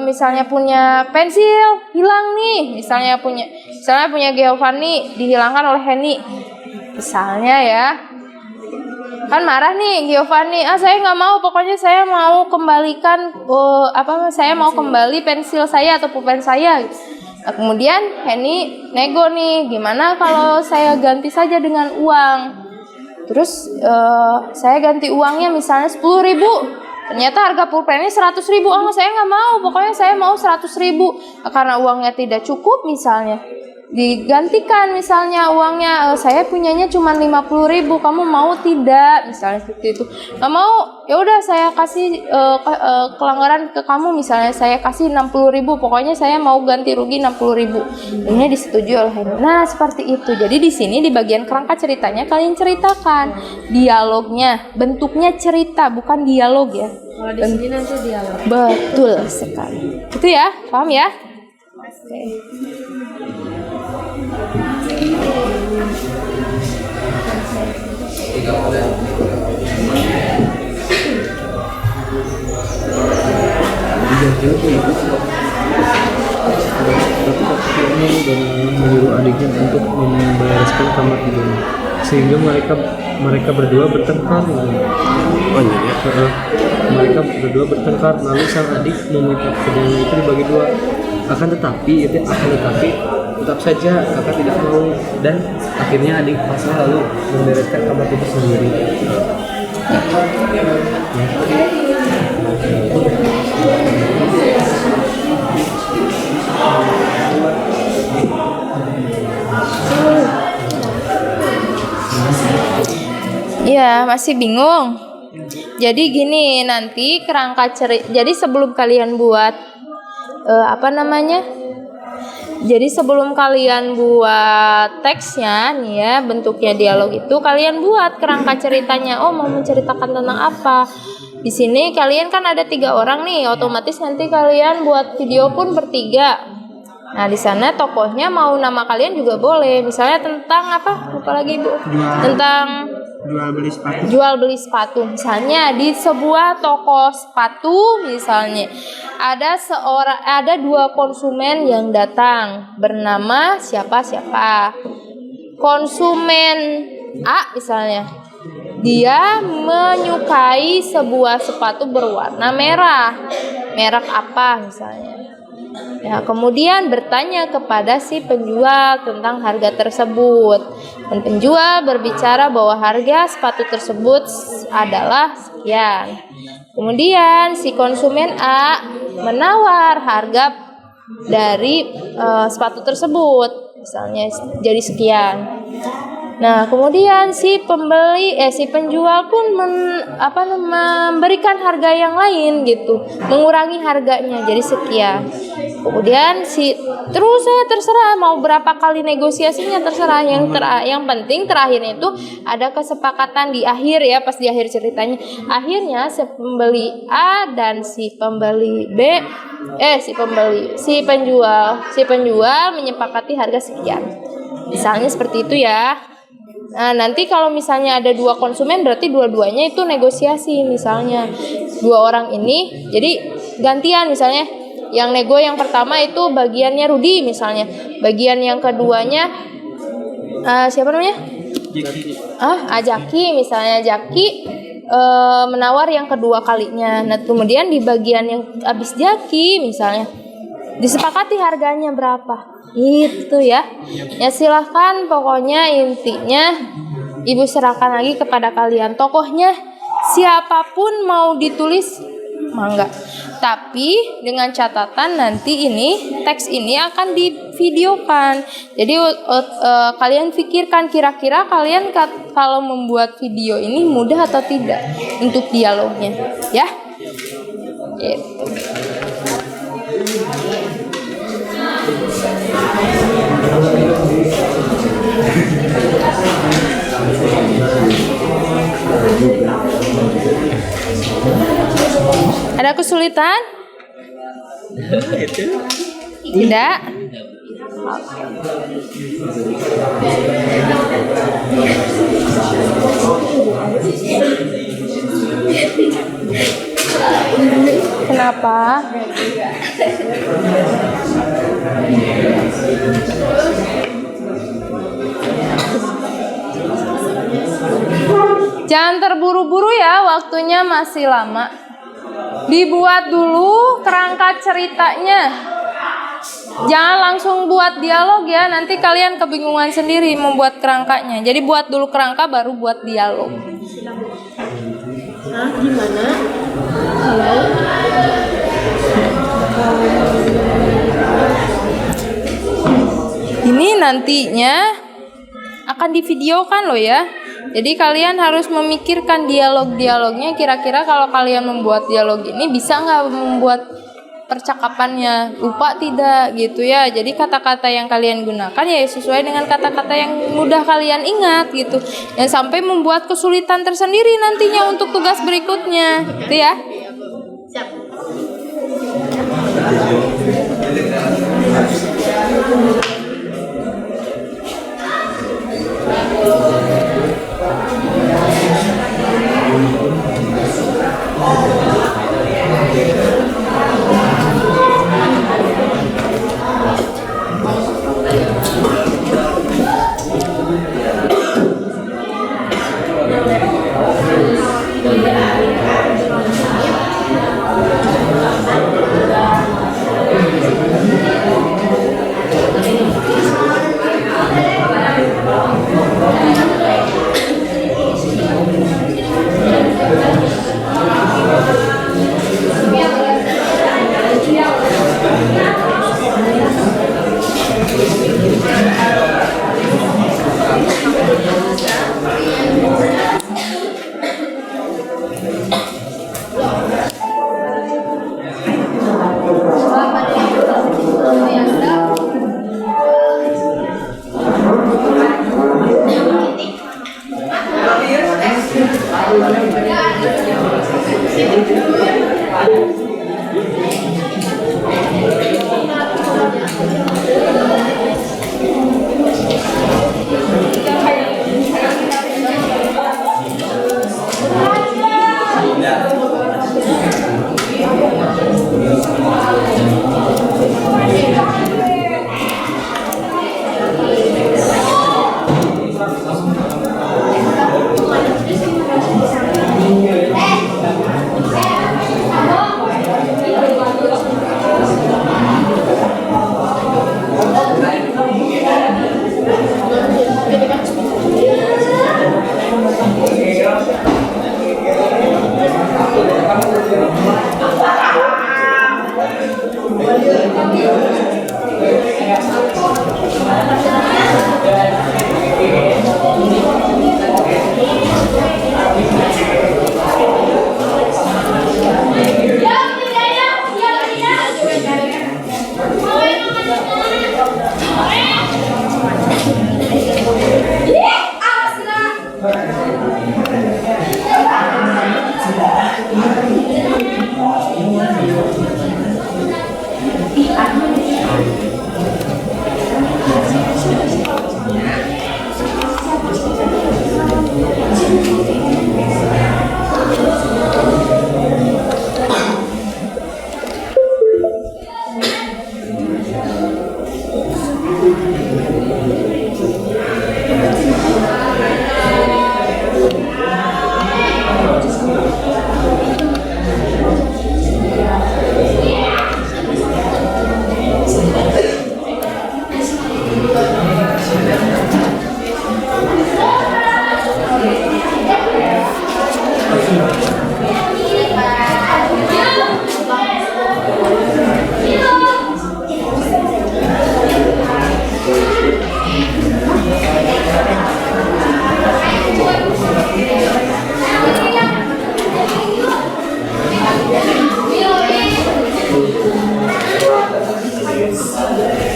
misalnya punya pensil hilang nih, misalnya punya Giovanni dihilangkan oleh Henny misalnya ya, kan marah nih Giovanni, saya nggak mau, pokoknya saya mau kembalikan saya mau kembali pensil saya atau pulpen saya. Nah, kemudian Henny nego nih, gimana kalau saya ganti saja dengan uang. Terus saya ganti uangnya misalnya 10.000. Ternyata harga pulpennya 100.000. Saya nggak mau, pokoknya saya mau 100.000. Karena uangnya tidak cukup misalnya, digantikan misalnya uangnya, saya punyanya cuma 50.000. Kamu mau tidak? Misalnya seperti itu. Nggak mau, ya udah saya kasih kelanggaran ke kamu, misalnya saya kasih 60.000. Pokoknya saya mau ganti rugi 60.000. Ini disetujui oleh Henny. Nah, seperti itu. Jadi di sini di bagian kerangka ceritanya kalian ceritakan dialognya, bentuknya cerita bukan dialog ya. Kalau di sini nanti dialog. Betul sekali. Itu ya, paham ya? Oke. Menyuruh adiknya untuk membereskan kamar tidurnya, sehingga mereka berdua bertengkar. Mereka berdua bertengkar, lalu sang adik meminta keduanya itu dibagi dua. Akan tetapi tetap saja kakak tidak mau, dan akhirnya adik pasrah lalu membereskan kamar tidur sendiri. Ya, masih bingung. Jadi gini, nanti kerangka cerita. Jadi sebelum kalian buat Jadi sebelum kalian buat teksnya nih ya, bentuknya dialog itu kalian buat kerangka ceritanya. Mau menceritakan tentang apa? Di sini kalian kan ada 3 orang nih, otomatis nanti kalian buat video pun bertiga. Nah, di sana tokohnya mau nama kalian juga boleh. Misalnya tentang apa? Lupa lagi, Bu. Tentang jual beli sepatu. Misalnya di sebuah toko sepatu misalnya ada 2 konsumen yang datang bernama siapa. Konsumen A misalnya dia menyukai sebuah sepatu berwarna merah. Merek apa misalnya. Ya, kemudian bertanya kepada si penjual tentang harga tersebut. Dan penjual berbicara bahwa harga sepatu tersebut adalah sekian. Kemudian si konsumen A menawar harga dari sepatu tersebut, misalnya jadi sekian. Nah, kemudian si penjual pun memberikan harga yang lain gitu, mengurangi harganya jadi sekian. Kemudian terus saya terserah mau berapa kali negosiasinya terserah. Yang penting terakhir itu ada kesepakatan di akhir ya, pas di akhir ceritanya. Akhirnya si pembeli A dan si pembeli B si penjual menyepakati harga sekian. Misalnya seperti itu ya. Nah, nanti kalau misalnya ada dua konsumen berarti dua-duanya itu negosiasi. Misalnya dua orang ini jadi gantian, misalnya yang nego yang pertama itu bagiannya Rudi misalnya. Bagian yang keduanya siapa namanya? Jaki misalnya. Jaki menawar yang kedua kalinya. Nah, kemudian di bagian yang habis Jaki misalnya disepakati harganya berapa. Itu ya. Ya silahkan, pokoknya intinya Ibu serahkan lagi kepada kalian. Tokohnya siapapun mau ditulis mangga. Tapi dengan catatan nanti teks ini akan divideokan. Jadi kalian pikirkan kira-kira kalian kalau membuat video ini mudah atau tidak untuk dialognya, ya. Gitu. Ada kesulitan? Tidak? Kenapa? Jangan terburu-buru ya, waktunya masih lama. Dibuat dulu kerangka ceritanya. Jangan langsung buat dialog ya, nanti kalian kebingungan sendiri membuat kerangkanya. Jadi buat dulu kerangka baru buat dialog. Nah, gimana kalau ini nantinya akan divideokan loh ya. Jadi kalian harus memikirkan dialog-dialognya. Kira-kira kalau kalian membuat dialog ini bisa nggak membuat percakapannya lupa tidak gitu ya. Jadi kata-kata yang kalian gunakan ya sesuai dengan kata-kata yang mudah kalian ingat gitu. Yang sampai membuat kesulitan tersendiri nantinya untuk tugas berikutnya gitu ya.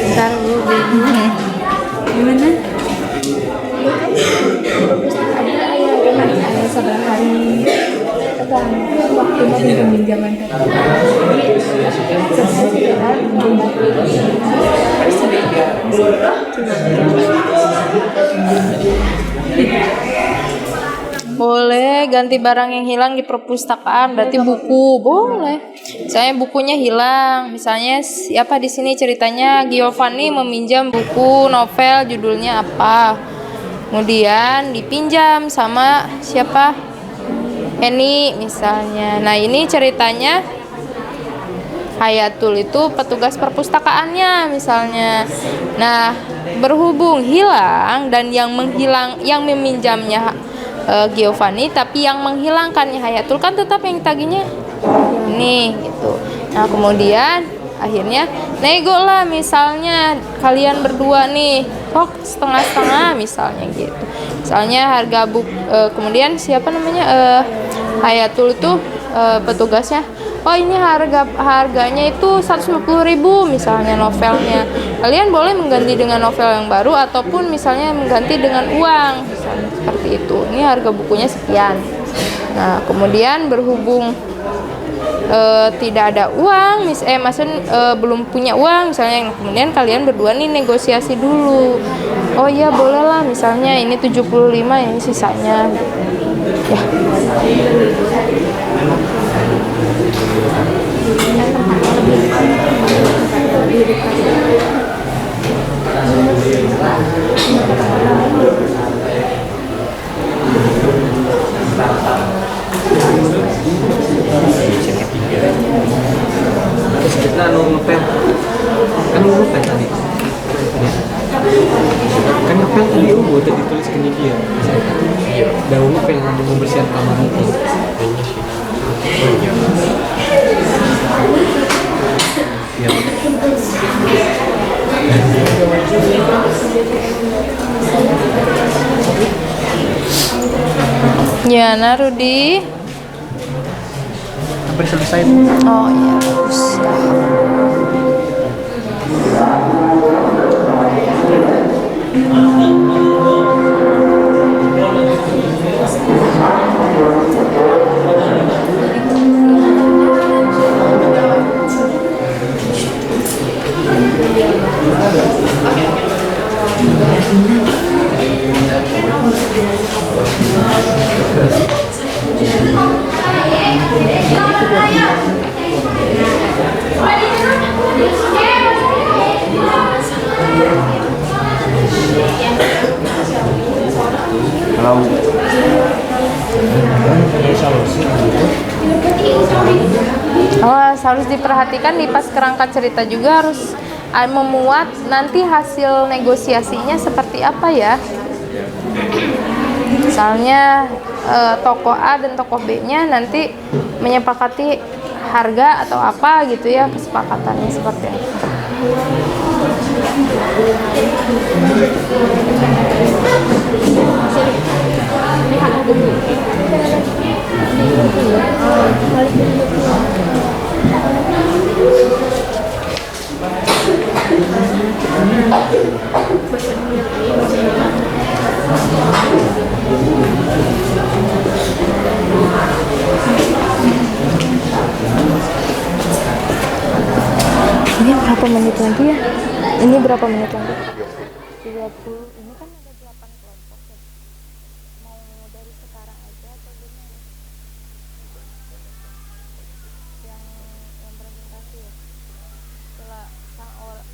Bentar Bu, gimana? Ada seberapa hari waktu peminjaman Boleh ganti barang yang hilang di perpustakaan, berarti buku boleh. Misalnya bukunya hilang, misalnya siapa di sini ceritanya Giovanni meminjam buku novel judulnya apa, kemudian dipinjam sama siapa, Eni misalnya. Nah ini ceritanya Hayatul itu petugas perpustakaannya misalnya. Nah berhubung hilang dan yang meminjamnya Giovanni, tapi yang menghilangkannya Hayatul kan tetap yang tagihnya ini gitu. Nah kemudian akhirnya nego lah, misalnya kalian berdua nih kok setengah-setengah misalnya gitu. Misalnya harga kemudian siapa namanya Hayatul itu petugasnya, oh ini harganya itu 150.000 misalnya novelnya. Kalian boleh mengganti dengan novel yang baru ataupun misalnya mengganti dengan uang misalnya, seperti itu. Ini harga bukunya sekian. Nah, kemudian berhubung tidak ada uang, maksudnya belum punya uang misalnya, kemudian kalian berdua nih negosiasi dulu. Oh iya boleh lah, misalnya ini 75, ini sisanya. Ya. Terus kita ngepel kan ngepel tadi kan ngepel tadi buat dituliskan di dia daun ngepel mau membersihkan kamar itu ya. Ya, Narudi. Hampir selesai. Oh iya, bagus. Harus diperhatikan di pas kerangka cerita juga harus memuat nanti hasil negosiasinya seperti apa ya. Misalnya tokoh A dan tokoh B-nya nanti menyepakati harga atau apa gitu ya, kesepakatannya seperti itu. Ini berapa menit lagi ya? Ini berapa menit lagi? 30. Ini kan ada 8 kelompok ya. Mau dari sekarang aja atau gimana? Yang presentasi ya. Setelah sang orang.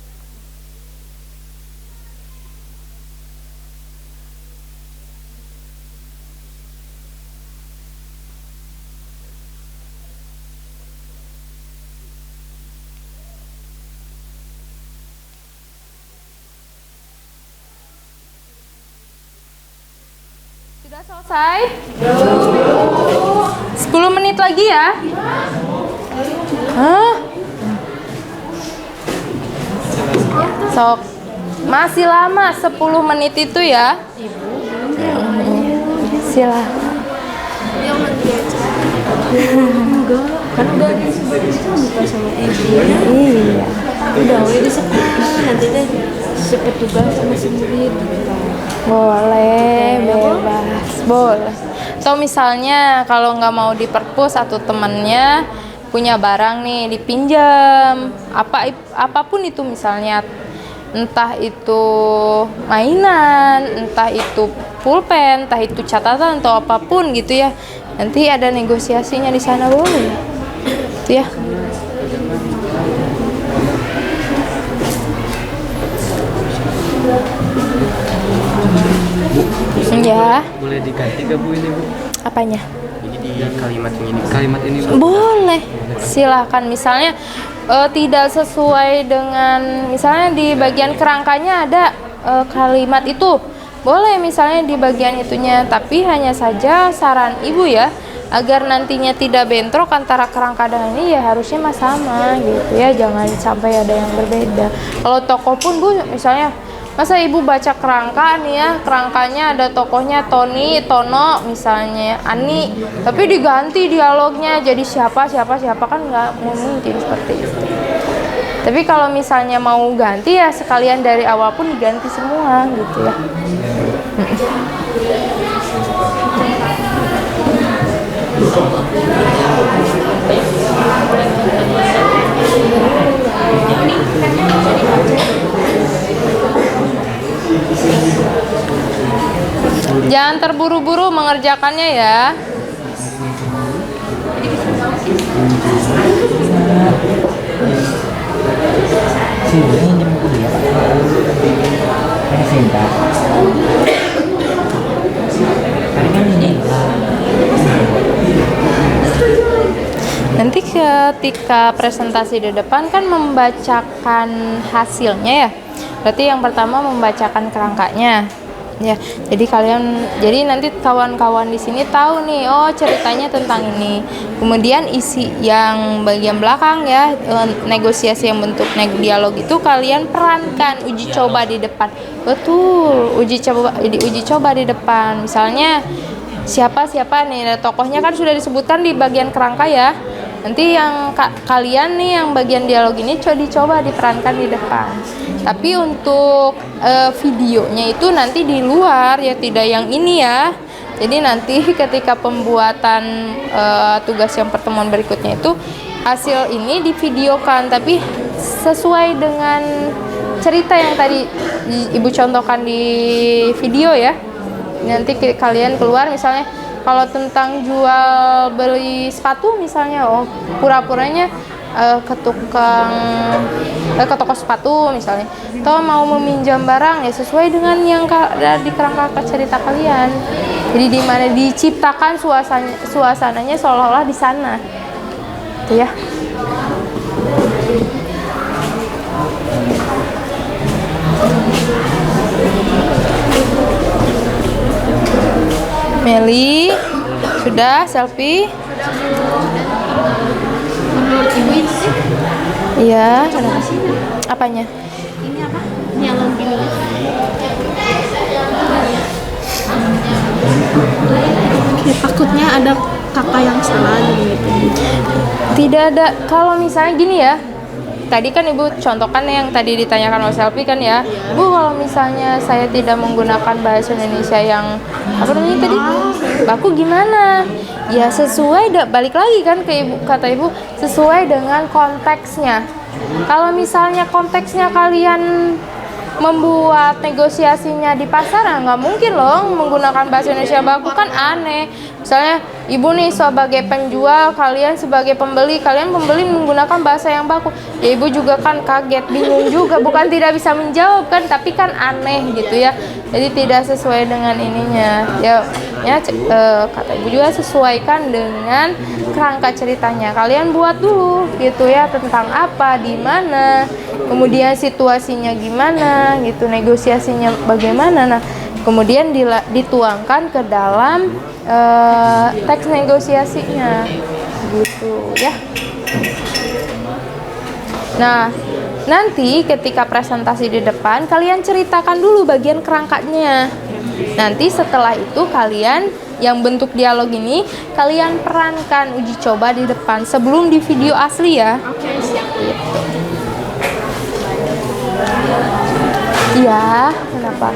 Sudah selesai? 10 menit lagi ya? Hah? Sok. Masih lama 10 menit itu ya? Silakan. Kan udah disebut sama ibu. Iya. Udah di sekolah nanti deh sepetugas sama si murid. Boleh, bebas, boleh. Atau misalnya kalau nggak mau di perpus atau temennya punya barang nih dipinjam, apapun itu misalnya, entah itu mainan, entah itu pulpen, entah itu catatan atau apapun gitu ya. Nanti ada negosiasinya di sana, boleh, gitu ya. Ya. Boleh diganti gak Bu ini Bu? Apanya? Jadi kalimat ini Bu. Boleh, silahkan. Misalnya tidak sesuai dengan, misalnya di bagian kerangkanya ada kalimat itu, boleh misalnya di bagian itunya, tapi hanya saja saran ibu ya, agar nantinya tidak bentrok antara kerangka dan ini ya harusnya sama gitu ya, jangan sampai ada yang berbeda. Kalau tokoh pun Bu, misalnya masa ibu baca kerangka nih ya, kerangkanya ada tokohnya Tony, Tono misalnya, Ani, tapi diganti dialognya jadi siapa kan nggak mungkin seperti itu. Tapi kalau misalnya mau ganti ya sekalian dari awal pun diganti semua gitu ya. Jangan terburu-buru mengerjakannya ya. Nanti ketika presentasi di depan kan membacakan hasilnya ya. Berarti yang pertama membacakan kerangkanya. Ya, jadi nanti kawan-kawan di sini tahu nih, oh ceritanya tentang ini. Kemudian isi yang bagian belakang ya, negosiasi yang bentuk dialog itu kalian perankan, uji coba di depan. Betul, uji coba di depan. Misalnya siapa nih tokohnya kan sudah disebutkan di bagian kerangka ya. Nanti yang kalian nih yang bagian dialog ini dicoba diperankan di depan. Tapi untuk videonya itu nanti di luar ya, tidak yang ini ya. Jadi nanti ketika pembuatan tugas yang pertemuan berikutnya itu hasil ini divideokan, tapi sesuai dengan cerita yang tadi ibu contohkan di video ya. Nanti kalian keluar misalnya kalau tentang jual beli sepatu misalnya, oh pura-puranya ke toko sepatu misalnya, atau mau meminjam barang ya sesuai dengan yang ada di kerangka cerita kalian. Jadi di mana diciptakan suasananya seolah-olah di sana, gitu ya. Meli, sudah selfie? menurut ibu itu sih Iya, kenapa sih? Apanya? ini apa? Dialog gini. Kayak takutnya ada kata yang salah gitu. Tidak ada. Kalau misalnya gini ya, tadi kan ibu contohkan yang tadi ditanyakan oleh Selfie kan ya, Bu, kalau misalnya saya tidak menggunakan bahasa Indonesia yang apa namanya tadi, baku gimana? Ya sesuai, balik lagi kan ke ibu, kata ibu, sesuai dengan konteksnya. Kalau misalnya konteksnya kalian membuat negosiasinya di pasaran, nggak mungkin loh menggunakan bahasa Indonesia baku, kan aneh. Misalnya ibu nih sebagai penjual, kalian sebagai pembeli, kalian pembeli menggunakan bahasa yang baku, ya ibu juga kan kaget, bingung juga, bukan tidak bisa menjawab kan, tapi kan aneh gitu ya. Jadi tidak sesuai dengan ininya ya, kata ibu juga sesuaikan dengan kerangka ceritanya. Kalian buat dulu gitu ya, tentang apa, di mana, kemudian situasinya gimana gitu, negosiasinya bagaimana. Nah kemudian dituangkan ke dalam teks negosiasinya gitu ya. Nah nanti ketika presentasi di depan, kalian ceritakan dulu bagian kerangkanya. Nanti setelah itu kalian yang bentuk dialog ini kalian perankan uji coba di depan sebelum di video asli ya. Oke, siap. Gitu. Iya, kenapa?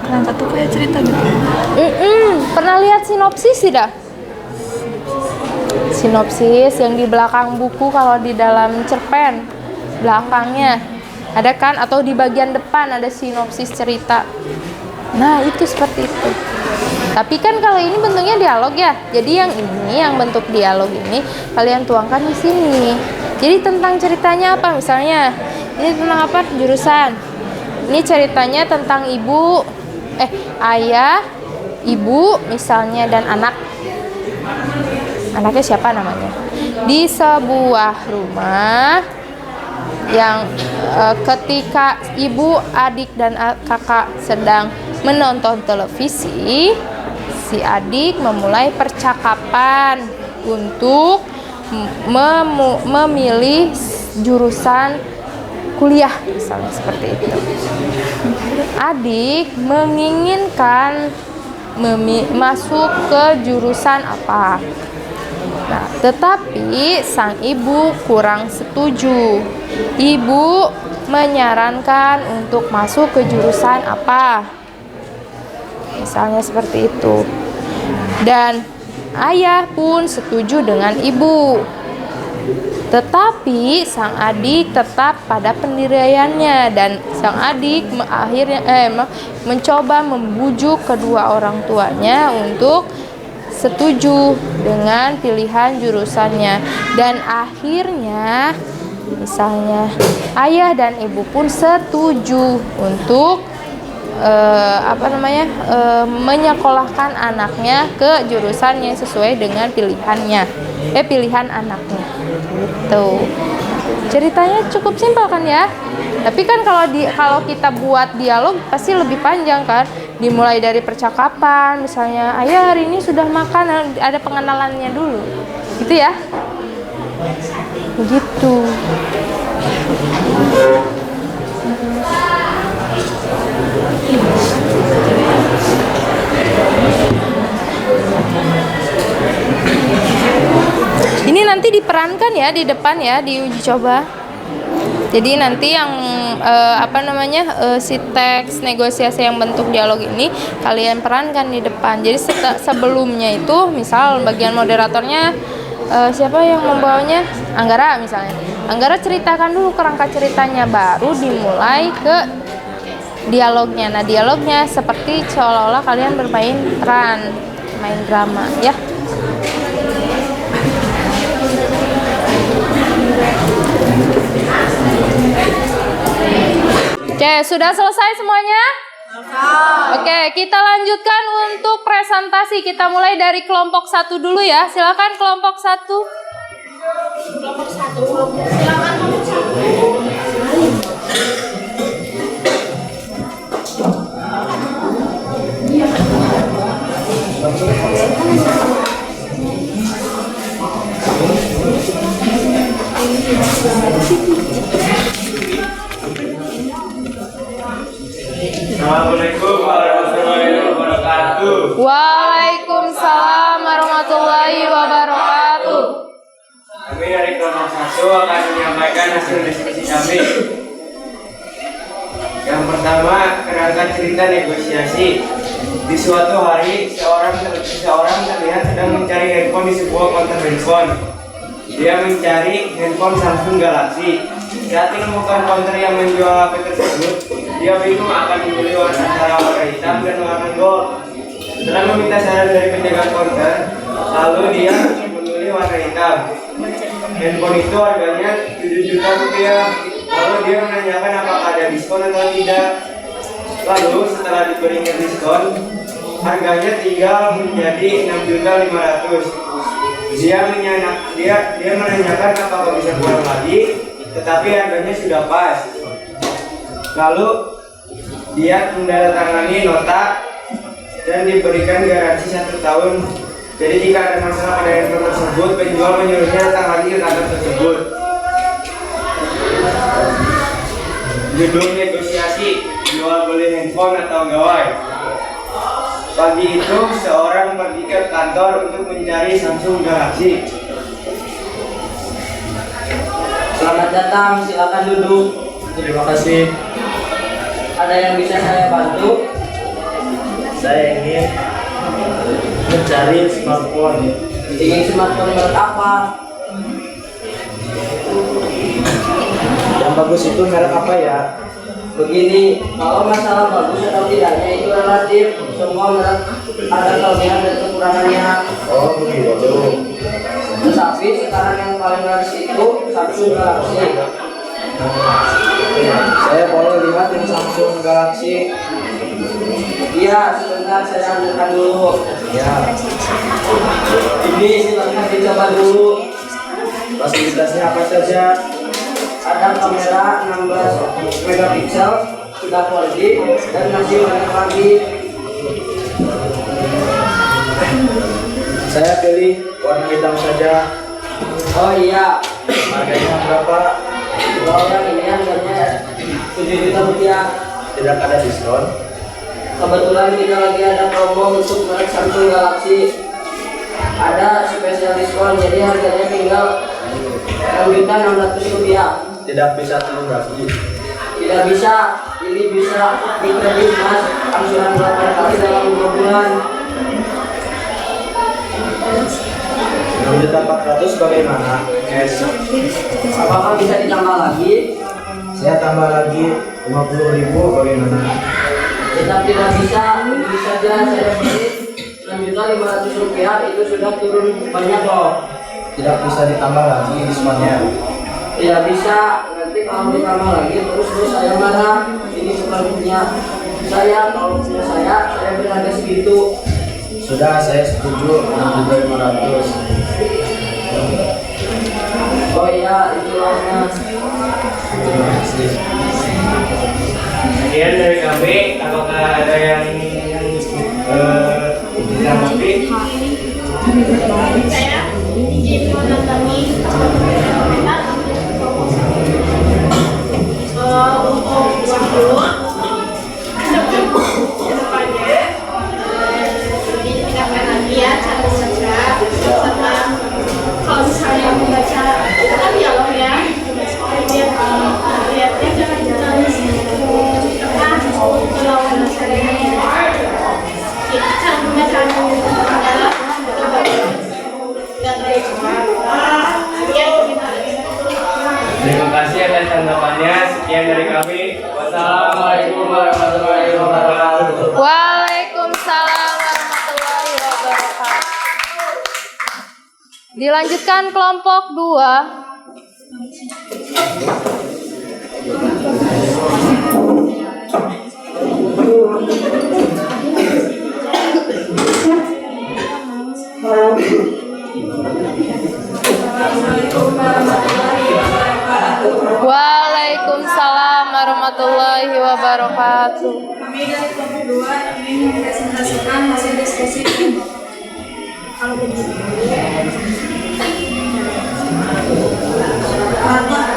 Kenapa tuh kayak cerita gitu? Pernah lihat sinopsis tidak? Sinopsis yang di belakang buku, kalau di dalam cerpen belakangnya ada kan, atau di bagian depan ada sinopsis cerita. Nah itu seperti itu. Tapi kan kalau ini bentuknya dialog ya, jadi yang ini, yang bentuk dialog ini kalian tuangkan di sini. Jadi tentang ceritanya apa, misalnya ini tentang apa, jurusan. Ini ceritanya tentang ayah, ibu misalnya, dan anak. Anaknya siapa namanya? Di sebuah rumah yang ketika ibu, adik, dan kakak sedang menonton televisi, si adik memulai percakapan untuk memilih jurusan kuliah, misalnya seperti itu. Adik menginginkan masuk ke jurusan apa. Nah, tetapi sang ibu kurang setuju. Ibu menyarankan untuk masuk ke jurusan apa, misalnya seperti itu. Dan ayah pun setuju dengan ibu. Tetapi sang adik tetap pada pendiriannya, dan sang adik akhirnya mencoba membujuk kedua orang tuanya untuk setuju dengan pilihan jurusannya. Dan akhirnya misalnya ayah dan ibu pun setuju untuk menyekolahkan anaknya ke jurusan yang sesuai dengan pilihan anaknya gitu. Ceritanya cukup simpel kan ya, tapi kan kalau kita buat dialog pasti lebih panjang kan, dimulai dari percakapan, misalnya ayah hari ini sudah makan, ada pengenalannya dulu gitu ya, begitu. Ini nanti diperankan ya di depan ya, di uji coba. Jadi nanti yang si teks negosiasi yang bentuk dialog ini kalian perankan di depan. Jadi sebelumnya itu misal bagian moderatornya siapa yang membawanya? Anggara misalnya. Anggara ceritakan dulu kerangka ceritanya, baru dimulai ke dialognya. Nah dialognya seperti seolah-olah kalian bermain peran, main drama ya. Oke, sudah selesai semuanya? Oke, kita lanjutkan untuk presentasi. Kita mulai dari kelompok 1 dulu ya. Silakan kelompok 1. Kelompok 1. Silakan kelompok 1. Assalamualaikum warahmatullahi wabarakatuh. Waalaikumsalam warahmatullahi wabarakatuh. Kami dari kelompok 1 akan menyampaikan hasil diskusi kami. Yang pertama, kerangka cerita negosiasi. Di suatu hari, seorang terlihat sedang mencari handphone di sebuah counter handphone. Dia mencari handphone Samsung Galaxy. Saat menemukan counter yang menjual HP tersebut, dia bingung akan membeli antara warna hitam dan warna gold. Setelah meminta saran dari penjaga counter, lalu dia memilih warna hitam. Handphone itu harganya 7 juta rupiah. Lalu dia menanyakan apakah ada diskon atau tidak. Lalu setelah diberikan diskon, harganya tinggal menjadi 6.500.000. Dia menanyakan apakah bisa kurang lagi, tetapi harganya sudah pas. Lalu dia menandatangani nota dan diberikan garansi 1 tahun. Jadi jika ada masalah pada handphone tersebut, penjual menyuruhnya datang lagi ke kantor tersebut. Judul negosiasi, jual beli handphone atau gawai. Pagi itu seorang pergi ke kantor untuk mencari Samsung Galaxy. Selamat datang, silakan duduk. Terima kasih. Ada yang bisa saya bantu? Saya ingin mencari smartphone. Ingin smartphone merek apa? Yang bagus itu merek apa ya? Begini, kalau masalah bagus atau tidaknya itu relatif. Semua merek ada kelebihan dan kekurangannya. Oh begitu. Tetapi sekarang yang paling laris itu Samsung Galaxy. Saya boleh lihat ini Samsung Galaxy. Iya, sebentar saya ambilkan dulu. Ya. Ini silakan dicoba dulu. Fasilitasnya apa saja? Ada kamera 16 megapiksel, sudah 4G dan masih banyak lagi. Saya pilih warna hitam saja. Oh iya, Harganya berapa? kalau yang ini harganya 7 juta rupiah. Tidak ada diskon. Kebetulan kita lagi ada promo untuk merek Samsung Galaxy. Ada spesial diskon, jadi harganya tinggal 6.600.000 rupiah. Tidak bisa turun lagi. Tidak bisa, ini bisa dikredit mas, angsuran 8 kali dalam 2 bulan. 6.400.000 bagaimana? Cash. Apakah bisa ditambah lagi? Saya tambah lagi 50.000 bagaimana? Tetap tidak bisa, ini saja saya beli 6.500.000 rupiah, itu sudah turun banyak loh. Tidak bisa ditambah lagi diskonnya. Tidak bisa, nanti kalau ditambah lagi terus saya marah. Ini bukan punya saya, kalau punya saya berharga segitu. Sudah, saya setuju 6.500.000. Oh iya, itu uangnya. Terima kasih. Sekian dari kami. Apakah ada yang ditanggapi? Saya izin menanggapi untuk waktu kedepannya ditingkatkan lagi ya cara membaca sama kalau misalnya membaca itu kan dialog ya lihatnya jangan melawan cara pembacaan adalah Terima kasih atas tanggapannya. Sekian dari kami. Wassalamualaikum warahmatullahi wabarakatuh. Waalaikumsalam warahmatullahi wabarakatuh. Dilanjutkan kelompok 2. Waalaikumsalam warahmatullahi wabarakatuh. Kami dari kelompok 2 ingin mempresentasikan hasil diskusi kelompok. kalau begitu.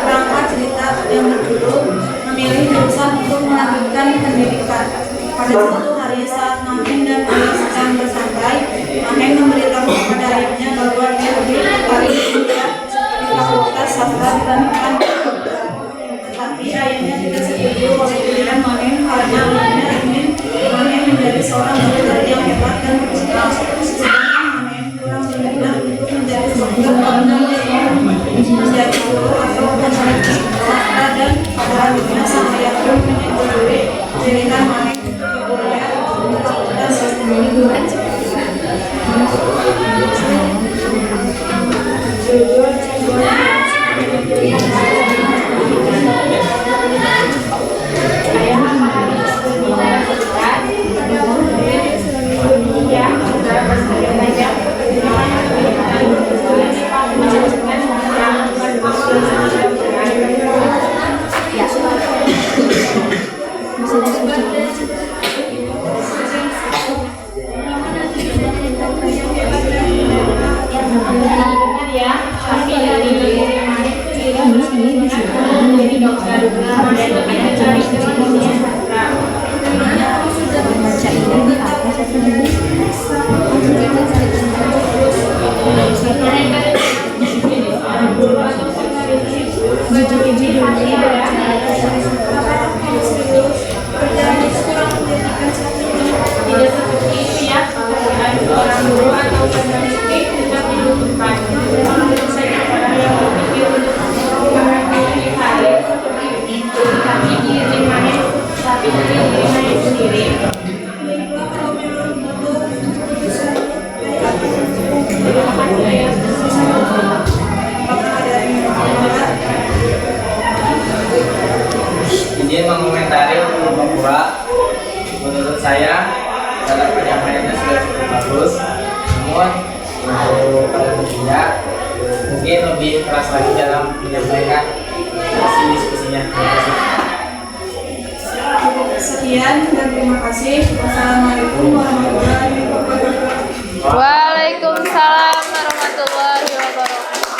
Berangkat cerita yang berjudul memilih jurusan untuk melanjutkan pendidikan. Pada suatu hari saat Mahen dan Ali sedang bersantai, Mahen memberitahu kepada ayahnya bahwa dia lebih tertarik kuliah di Fakultas Sastra dibandingkan kedokteran. Tetapi ayahnya tidak setuju oleh pilihan Mahen karena ayahnya ingin Mahen menjadi seorang dokter yang hebat dan terkenal. Sedangkan Mahen kurang berminat untuk menjadi dokter karena menjadi guru atau peneliti sastra, dan pada akhirnya sang ayah pun menyetujui pilihan Mahen untuk kuliah di Fakultas Sastra. Izin mengomentari untuk Papua. Menurut saya dalam penyampaiannya sudah cukup bagus, namun untuk kalian bertiga mungkin lebih keras lagi dalam menyampaikan hasil diskusinya. Terima kasih. Sekian dan terima kasih. Wassalamualaikum warahmatullahi wabarakatuh. Waalaikumsalam warahmatullahi wabarakatuh.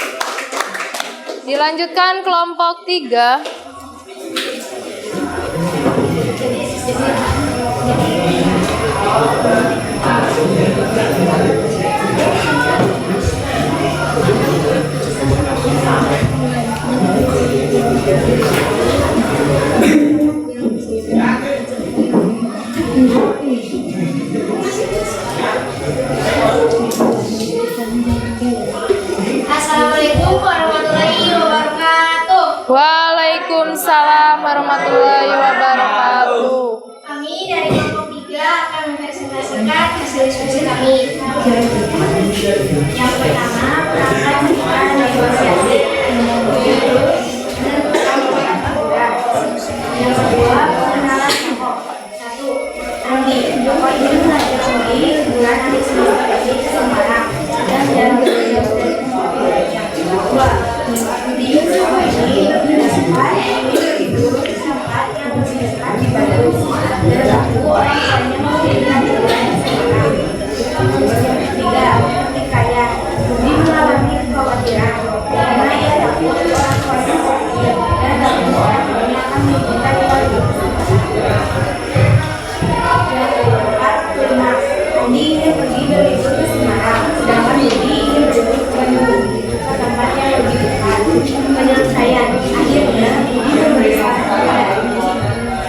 Dilanjutkan kelompok 3. Assalamualaikum warahmatullahi wabarakatuh. Waalaikumsalam warahmatullahi wabarakatuh. Kami dari kelompok 3 akan mempresentasikan hasil diskusi kami. Yang pertama, perangkat cerita negosiasi. Yang kedua, pengenalan tokoh. 1. Andi. Tokoh ini belajar Andi bulan hari semester ini ke Semarang dan jarang berjauh dari tempat belajarnya. 2. Di tokoh ini berdasarkan guru tempat yang bersejarah di Bandung dan satu orang tuanya memberikan jalan ke Semarang. 3. Pertikaian. Budi mengalami kekhawatiran karena ia takut orang tuanya sakit dan takut orang tuanya akan meninggalkan keluarga. Yang keempat, lunas. Andi ingin pergi berlibur ke Semarang, sedangkan Budi ingin berlibur ke Bandung, ke tempat yang lebih dekat. Penyelesaian. Akhirnya Budi memberikan kepada Andi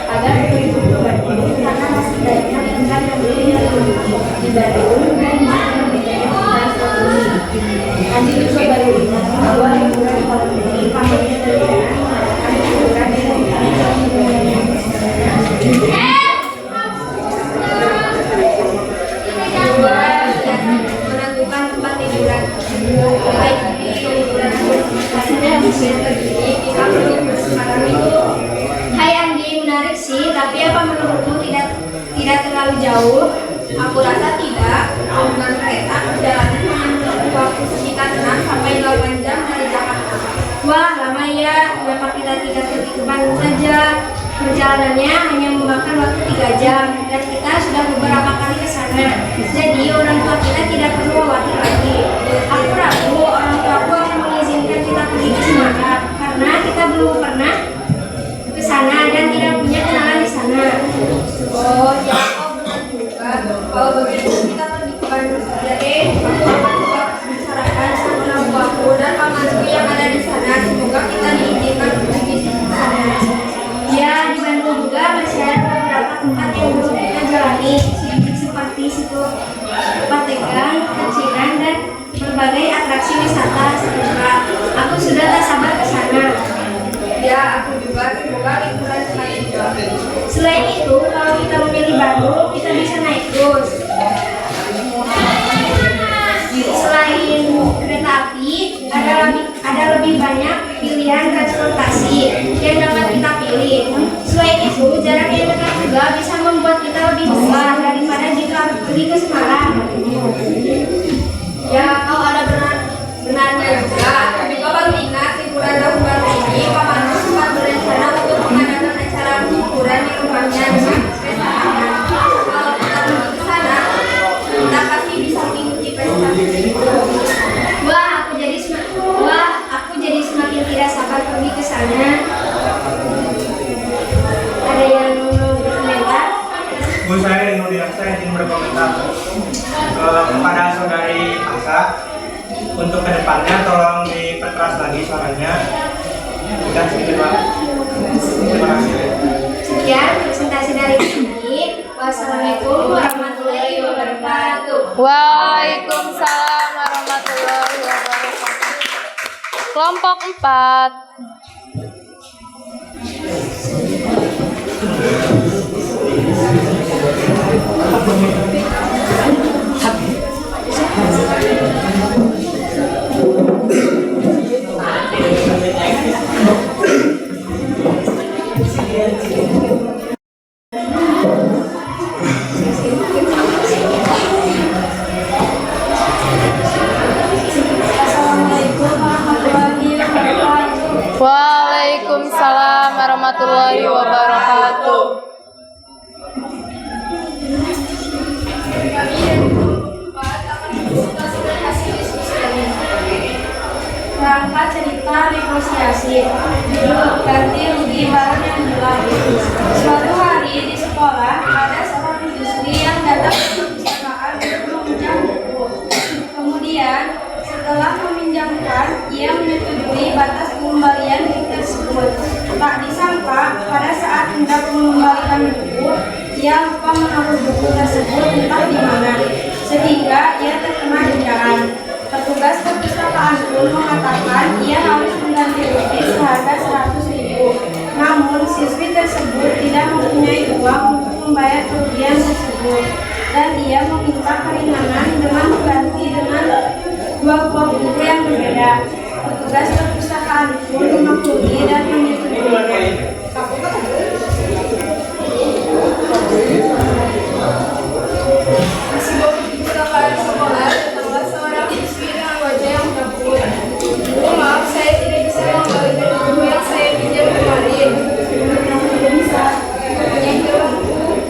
agar berlibur ke Bandung karena masih banyak tempat yang beli dari Budi di Bandung dan bisa memberikan transportasi. Andi juga baru ingat bahwa liburan tahun ini pamannya berencana mengadakan liburan di menentukan tempat liburan. Baik, liburan pastinya bisa terjadi kita perlu bersemangat itu. Hai Andi, menarik sih, tapi apa menurutmu tidak terlalu jauh? Aku rasa tidak. Dengan kereta perjalanan mengambil waktu sekitar 6 sampai 8 jam dari Jakarta. Wah, lama ya. Kenapa kita tidak pergi ke Bandung saja? Perjalanannya hanya memakan waktu 3 jam dan kita sudah beberapa kali ke sana. Jadi orang tua kita tidak perlu khawatir lagi. Oh ya, kau benar juga. Kalau begitu kita pergikan. Jadi aku akan juga bicarakan sama buahku dan pamanku yang ada di sana. Semoga kita diizinkan untuk di sana. Ya, di Bandung juga masih ada beberapa tempat yang belum kita jalani, seperti situ Pategan, Kaciran, dan berbagai atraksi wisata setempat. Aku sudah tak sabar ke sana. Ya, aku juga. Semoga liburan selain juga. Selain itu, kalau kita memilih Bandung, kita bisa naik bus. Selain kereta api, ada lebih banyak pilihan transportasi yang dapat kita pilih. Selain itu, jarak yang dekat juga bisa membuat kita lebih besar daripada jika harus pergi ke Semarang. Ya, kau ada benarnya juga. Tapi kau baru ingat liburan tahun baru ini, pamanku sempat berencana untuk mengadakan acara liburan di rumahnya dengan pesta anak. Kalau kita pergi ke sana, kita pasti bisa mengikuti pesta tersebut. Aku jadi semakin tidak sabar pergi ke sana. Ada yang mau berkomentar? Bu, saya ingin berkomentar kepada saudari Asa. Untuk kedepannya tolong diperkeras lagi suaranya. Udah sedikit Pak. Terima kasih. Sekian presentasi dari kami. Wassalamualaikum warahmatullahi wabarakatuh. Waalaikumsalam warahmatullahi wabarakatuh. Kelompok 4. Waalaikumsalam warahmatullahi wabarakatuh. Rangka cerita negosiasi. Ganti rugi barang yang hilang. Suatu hari di sekolah ada seorang industri yang datang ke perpustakaan untuk meminjam buku. Kemudian setelah meminjamkan, ia menyetujui batas pengembalian buku tersebut. Tak disangka pada saat hendak mengembalikan buku, ia lupa menaruh buku tersebut entah di mana, sehingga ia terkena dendaan. Petugas perpustakaan pun mengatakan ia harus mengganti rugi seharga 100.000. Namun siswi tersebut tidak mempunyai uang untuk membayar kerugian tersebut, dan ia meminta keringanan dengan mengganti dengan 2 buah buku yang berbeda. Petugas perpustakaan pun memaklumi dan menyetujuinya. Masih perpustakaan sekolah datanglah seorang siswi dengan wajah yang takut. "Bu, maaf, saya tidak bisa mengembalikan buku yang saya pinjam kemarin." "Tidak bisa, hanya hilang buku."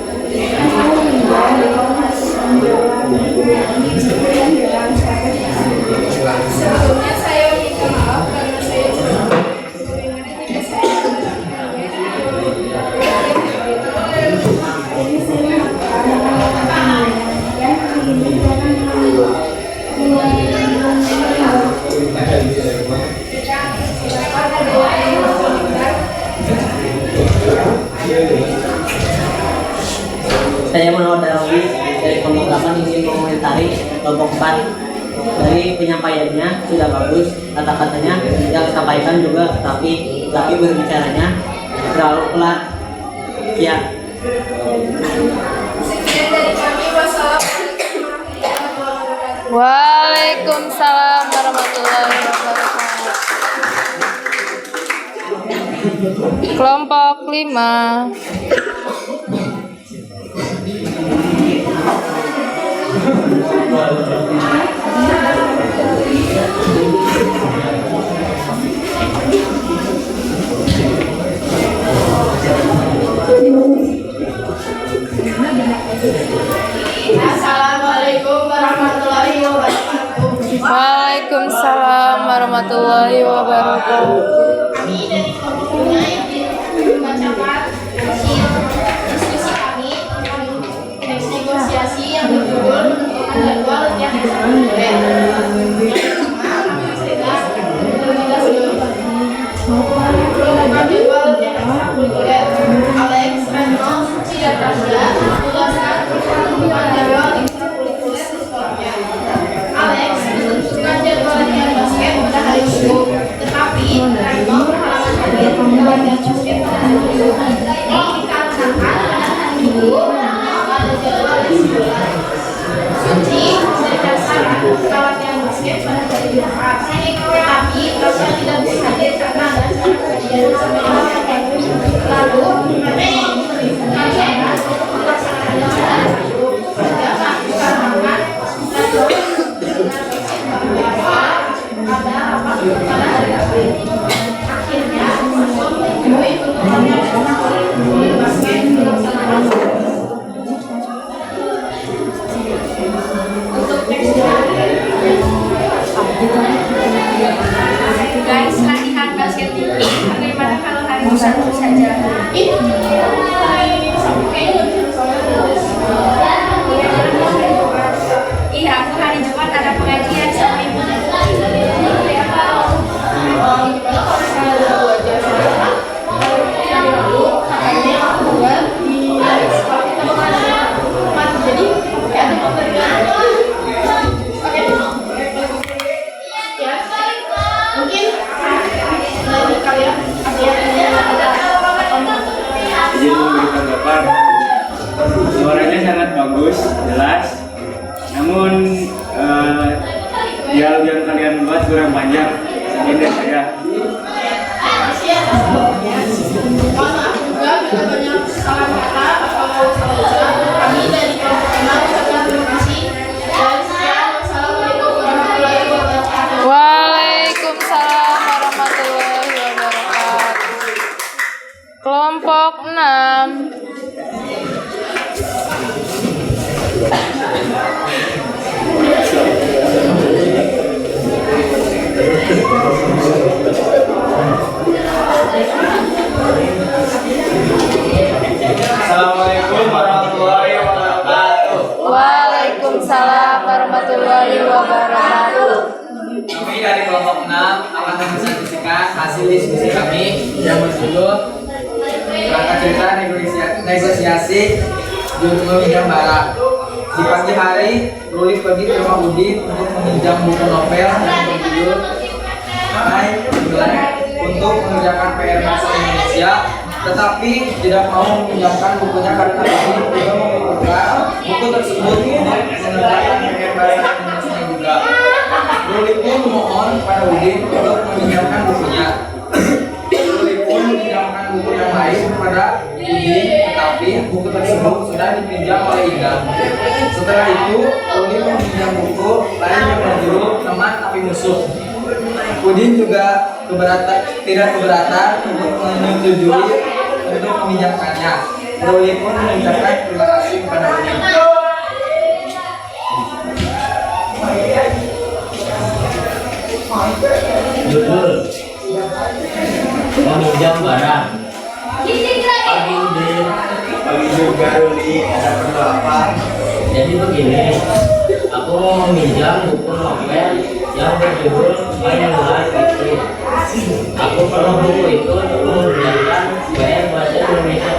Sebelumnya saya minta maaf karena saya cepat. Bagaimana jika saya mengembalikannya? Ini saya Saya Muhammad Darwi dari kelompok 8 ingin mengomentari kelompok 4. Dari penyampaiannya sudah bagus, kata-katanya tidak disampaikan juga, tapi berbicaranya terlalu pelan. Ya. sekian dari kami. Wassalamualaikum warahmatullahi wabarakatuh. Waalaikumsalam warahmatullahi wabarakatuh. Kelompok 5. Assalamualaikum warahmatullahi wabarakatuh. Waalaikumsalam warahmatullahi wabarakatuh. Kami dari kelompok 5 yang membacakan hasil diskusi kami tentang jadwal yang Alex, Reno, Suci, dan Tasya tugaskan menentukan jadwal ekstrakurikuler di sekolahnya. Alex menentukan jadwal latihan basket pada hari Minggu, tetapi Reno berhalangan hadir pada latihan basket pada hari Minggu. Ini dikarenakan pada hari Minggu Reno ada jadwal di sekolah. Suci memberikan saran jika latihan basket pada hari Jumat, tetapi Tasya tidak bisa hadir karena ada acara kajian bersama dengan lalu Reno memberikan saran untuk melaksanakan acara tersebut jangan dikarenakan ada rapat pada hari Rabu. Akhirnya semua ikut mengambil basket dilaksanakan. Untuk teksnya guys, latihan basket ini bagaimana kalau hari Sabtu saja? Iya, aku hari Jumat ada pengajian sama ibu. Izin memberi tanggapan. Suaranya sangat bagus, jelas. Namun dialog yang kalian buat kurang panjang. Sekian dari saya. Mohon maaf juga bila banyak salah kata atau salah ucap. Kami dari kelompok kenal ucapkan terima kasih. Dan sekian, wassalamualaikum warahmatullahi wabarakatuh. Waalaikumsalam warahmatullahi wabarakatuh. Kelompok 6. Assalamualaikum warahmatullahi wabarakatuh. Waalaikumsalam warahmatullahi wabarakatuh. Kami dari kelompok 6 akan mempresentasikan hasil diskusi kami yang berjudul Kerangka Cerita Negosiasi Judul Gambaran. Di pagi hari, Ruli pergi ke rumah Udin untuk meminjam buku novel yang berjudul Hai Black untuk mengerjakan PR bahasa Indonesia, tetapi tidak mau meminjamkan bukunya karena Udin juga membutuhkan buku tersebut untuk mengerjakan PR bahasa Indonesia juga. Ruli pun memohon kepada Udin untuk meminjamkan bukunya. Ruli pun meminjamkan buku yang lain kepada Udin, tetapi buku tersebut sudah dipinjam oleh Ida. Setelah itu, Udin meminjam buku lain yang berjudul Teman Tapi Musuh. Udin juga tidak keberatan untuk menyetujui untuk meminjamkannya. Ruli pun mengucapkan terima kasih kepada Udin. Judul meminjam barang. Pagi Udin. Pagi juga Ruli, ada perlu apa? Jadi begini, aku mau meminjam buku novel yang berjudul Mainan itu. Aku perlu buku itu untuk mengerjakan PR bahasa Indonesia.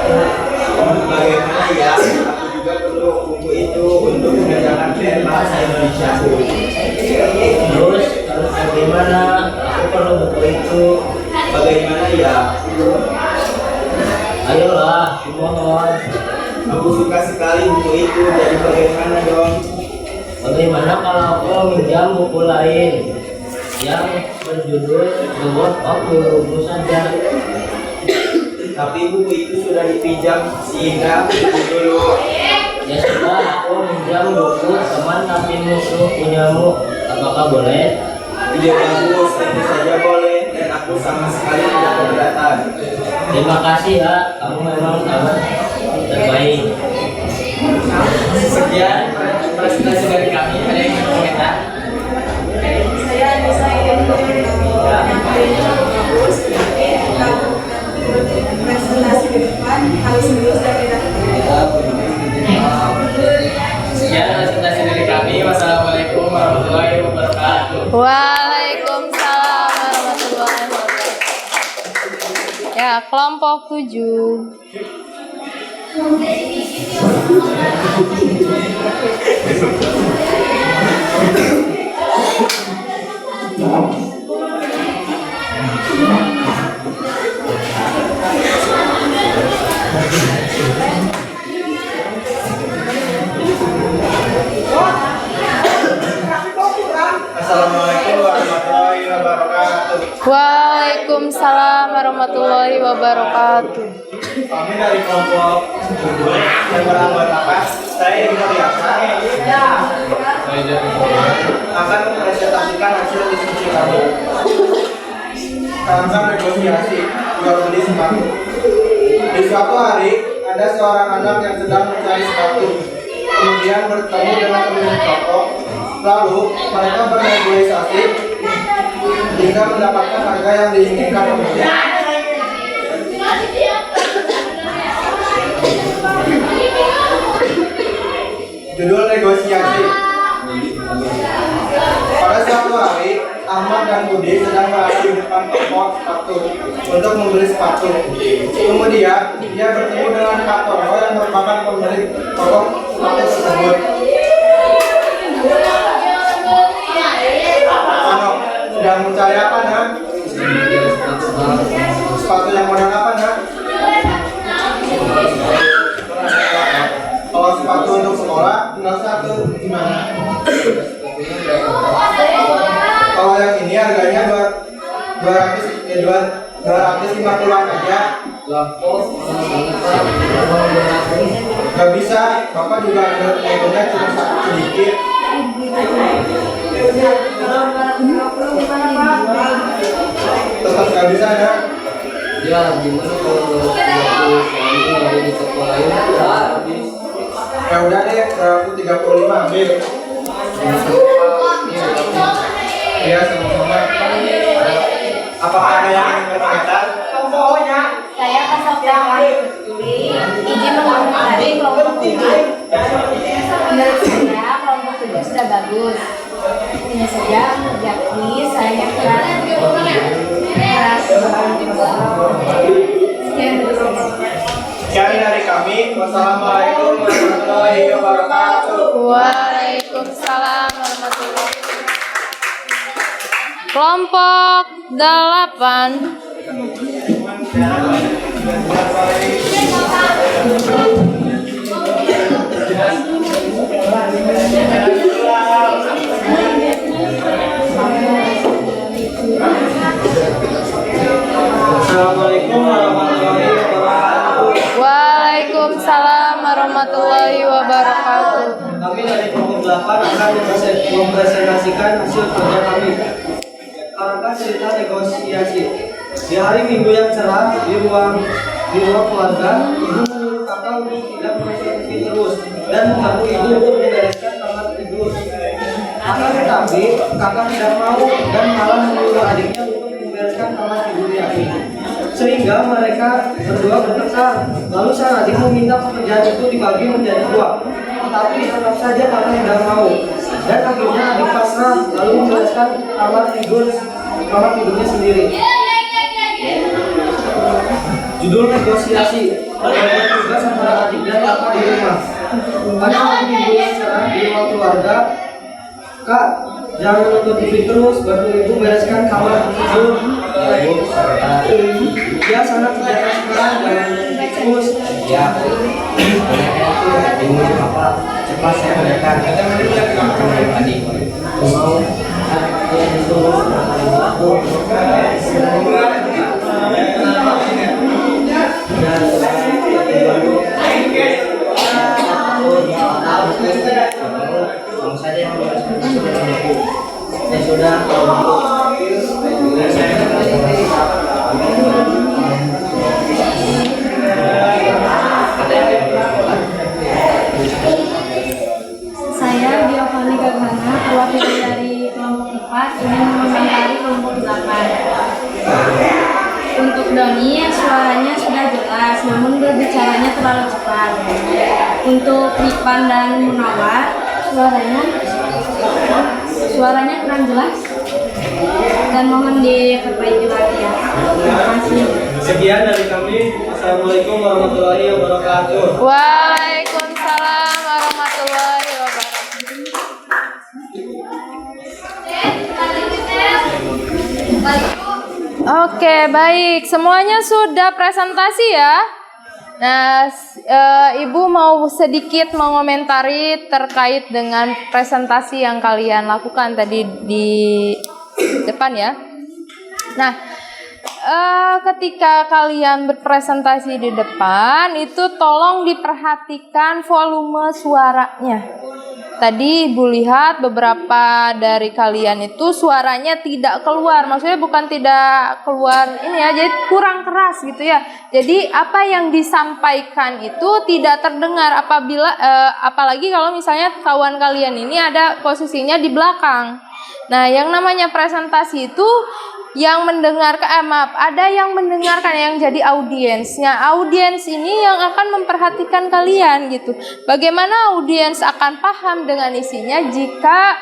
Bagaimana ya? Aku juga perlu buku itu untuk mengerjakan PR bahasa Indonesia. Terus bagaimana? Aku perlu buku itu. Bagaimana ya? Ayolah, mohon. Aku suka sekali buku itu. Jadi bagaimana dong? Bagaimana kalau aku minjam buku lain yang berjudul The World of Guru saja? Tapi buku itu sudah dipinjam si Indra dulu. Ya sudah, aku minjam buku Teman Tapi Musuh punyamu. Apakah boleh? Ide bagus, tentu saja boleh. Dan aku sama sekali tidak keberatan. Terima kasih ya, kamu memang sangat terbaik. Sekian presentasi dari kami. Ada yang ingin komentar? Saya Anissa ingin yang kayaknya bagus, tapi presentasi ke depan harus lulus dan tidak Sekian presentasi dari kami. kami. Wassalamualaikum warahmatullahi wabarakatuh. Waalaikumsalam warahmatullahi wabarakatuh. Ya, kelompok 7. Assalamualaikum warahmatullahi wabarakatuh. Waalaikumsalam warahmatullahi wabarakatuh. Kami dari kelompok yang beranggotakan saya Ibu akan mempresentasikan hasil diskusi kami tentang negosiasi jual beli sepatu. Di suatu hari ada seorang anak yang sedang mencari sepatu, kemudian bertemu dengan pemilik toko. Lalu mereka bernegosiasi hingga mendapatkan harga yang diinginkan pemilik. Judul negosiasi. Pada suatu hari, Ahmad dan Budi sedang berada di depan toko sepatu untuk membeli sepatu. Kemudian, dia bertemu dengan Pak Tono yang merupakan pemilik toko sepatu tersebut. Tono, sedang mencari apa, Nak? Sepatu yang model apa, Nak? Kalau sepatu untuk sekolah, tinggal satu. Gimana? Kalau yang ini harganya 250-an aja. Gak bisa, Bapak juga motornya cuma sedikit. Tetap gak bisa, ya? Ya, gimana kalau 30 dari di toko lain habis? Ya udah deh, 135 ambil. Iya, sama-sama. Apakah ada yang ingin berkomentar? Saya Kasofia izin mengomentari kelompok 7. Menurut saya kelompok 7 sudah bagus. Hanya saja yakni saya keras. Sekian dari kami. Wassalamualaikum warahmatullahi wabarakatuh. Waalaikumsalam warahmatullahi wabarakatuh. Kelompok 8. Assalamualaikum warahmatullahi wabarakatuh. Waalaikumsalam warahmatullahi wabarakatuh. Kami dari kelompok 8 akan mempresentasikan hasil kerja kami. Alangkah cerita negosiasi. Di hari Minggu yang cerah di ruang keluarga, ibu menyuruh kakak untuk tidak mengikuti terus dan mengganggu ibu untuk membereskan kamar tidur. Akan tetapi kakak tidak mau dan malah menyuruh adiknya untuk membereskan kamar tidurnya. Sehingga mereka berdua bertengkar. Lalu sang adik meminta pekerjaan itu dibagi menjadi 2. Tetapi tetap saja kakak tidak mau. Dan akhirnya adik pasrah lalu membereskan kamar tidurnya sendiri. Judul negosiasi. Berbagi tugas antara adik dan kakak di rumah. Pada hari Minggu yang cerah di ruang keluarga, Kak, jangan nonton TV terus, bantu ibu bereskan kamar tidur. Ya, sangat tidak sekarang dan terus. Ya, ini apa cepat saya mereka tadi mau dia disuruh aku kamu saja yang sudah Saya Giovanni Gaghana, perwakilan dari kelompok 4, ingin mengomentari kelompok 8. Untuk Doni, suaranya sudah jelas, namun berbicaranya terlalu cepat. Untuk Ripan dan Munawar, Suaranya kurang jelas dan mohon diperbaiki lagi ya. Terima kasih. Sekian dari kami. Assalamualaikum warahmatullahi wabarakatuh. Waalaikumsalam warahmatullahi wabarakatuh. Oke, baik. Semuanya sudah presentasi ya. Nah, Ibu mau sedikit mengomentari terkait dengan presentasi yang kalian lakukan tadi di depan ya. Nah, ketika kalian berpresentasi di depan itu tolong diperhatikan volume suaranya. Tadi Ibu lihat beberapa dari kalian itu suaranya tidak keluar. Maksudnya bukan tidak keluar ini ya, jadi kurang keras gitu ya. Jadi apa yang disampaikan itu tidak terdengar apabila apalagi kalau misalnya kawan kalian ini ada posisinya di belakang. Nah, yang namanya presentasi itu yang mendengarkan, ada yang mendengarkan yang jadi audiensnya. Audiens ini yang akan memperhatikan kalian gitu. Bagaimana audiens akan paham dengan isinya jika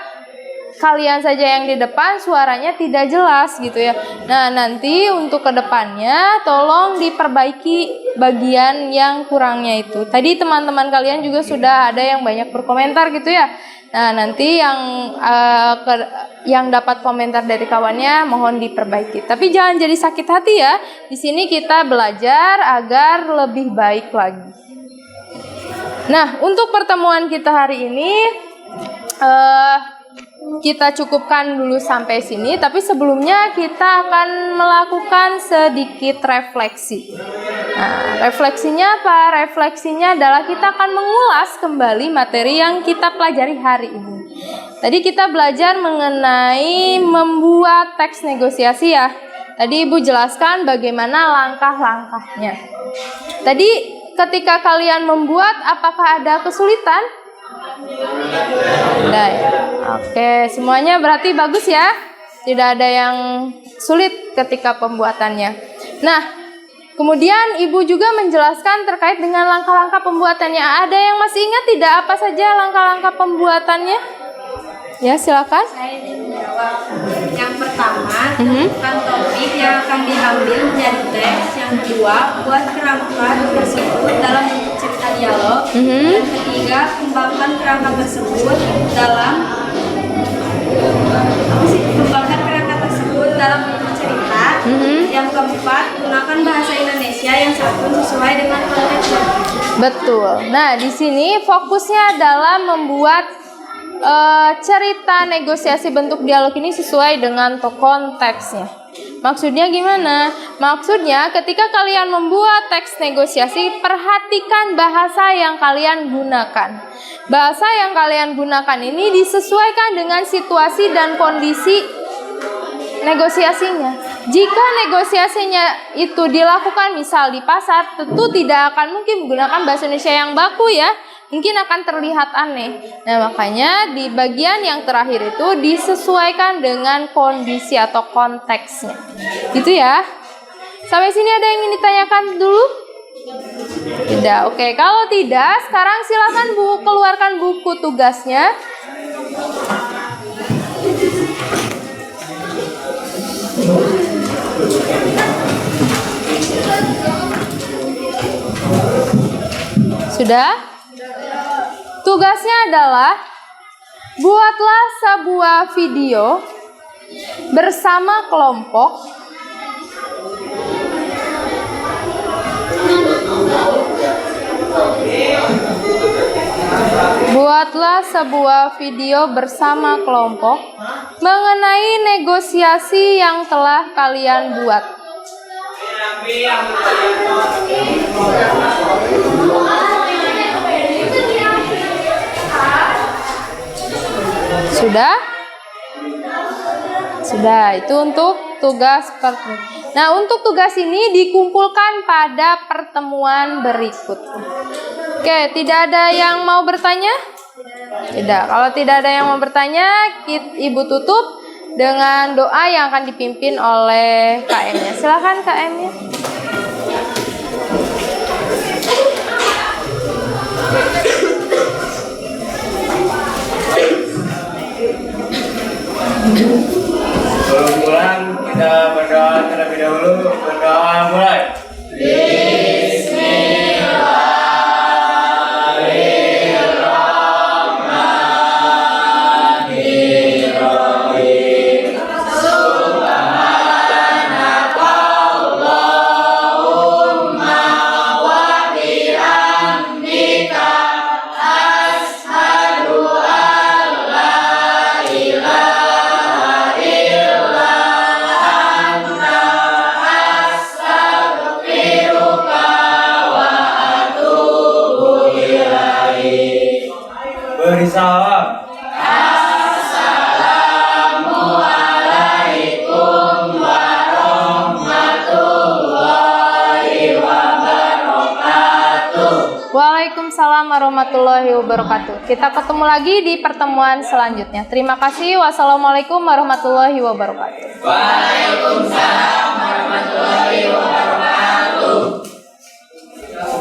kalian saja yang di depan suaranya tidak jelas gitu ya. Nah, nanti untuk kedepannya tolong diperbaiki bagian yang kurangnya itu. Tadi teman-teman kalian juga sudah ada yang banyak berkomentar gitu ya. Nah, nanti yang dapat komentar dari kawannya mohon diperbaiki. Tapi jangan jadi sakit hati ya. Di sini kita belajar agar lebih baik lagi. Nah, untuk pertemuan kita hari ini kita cukupkan dulu sampai sini, tapi sebelumnya kita akan melakukan sedikit refleksi. Nah, refleksinya apa? Refleksinya adalah kita akan mengulas kembali materi yang kita pelajari hari ini. Tadi kita belajar mengenai membuat teks negosiasi ya. Tadi Ibu jelaskan bagaimana langkah-langkahnya. Tadi ketika kalian membuat, apakah ada kesulitan? Nah, ya. Oke, semuanya berarti bagus ya. Tidak ada yang sulit ketika pembuatannya. Nah, kemudian Ibu juga menjelaskan terkait dengan langkah-langkah pembuatannya. Ada yang masih ingat tidak apa saja langkah-langkah pembuatannya? Ya, silakan. Saya ingin menjawab. Yang pertama, tentukan topik yang akan diambil menjadi teks. Yang kedua, buat kerangka tersebut dalam bentuk cerita dialog. Yang ketiga, kembangkan kerangka tersebut dalam bentuk cerita. Yang keempat, gunakan bahasa Indonesia yang santun sesuai dengan konteksnya. Betul. Nah, di sini fokusnya adalah membuat cerita negosiasi bentuk dialog ini sesuai dengan konteksnya. Maksudnya gimana? Maksudnya ketika kalian membuat teks negosiasi, perhatikan bahasa yang kalian gunakan. Bahasa yang kalian gunakan ini disesuaikan dengan situasi dan kondisi negosiasinya. Jika negosiasinya itu dilakukan misal di pasar, tentu tidak akan mungkin menggunakan bahasa Indonesia yang baku ya. Mungkin akan terlihat aneh. Nah, makanya di bagian yang terakhir itu disesuaikan dengan kondisi atau konteksnya. Gitu ya. Sampai sini ada yang ingin ditanyakan dulu? Tidak. Oke, kalau tidak, sekarang silakan keluarkan buku tugasnya. Sudah? Tugasnya adalah buatlah sebuah video bersama kelompok mengenai negosiasi yang telah kalian buat. Sudah? Sudah, itu untuk tugas pertama. Nah, untuk tugas ini dikumpulkan pada pertemuan berikut. Oke, tidak ada yang mau bertanya? Tidak. Kalau tidak ada yang mau bertanya, Ibu tutup dengan doa yang akan dipimpin oleh KM-nya. Silakan KM-nya. Sebelum pulang kita berdoa terlebih dahulu. Berdoa mulai. Beri salam. Waalaikumsalam warahmatullahi wabarakatuh. Kita ketemu lagi di pertemuan selanjutnya. Terima kasih. Wassalamualaikum warahmatullahi wabarakatuh. Waalaikumsalam.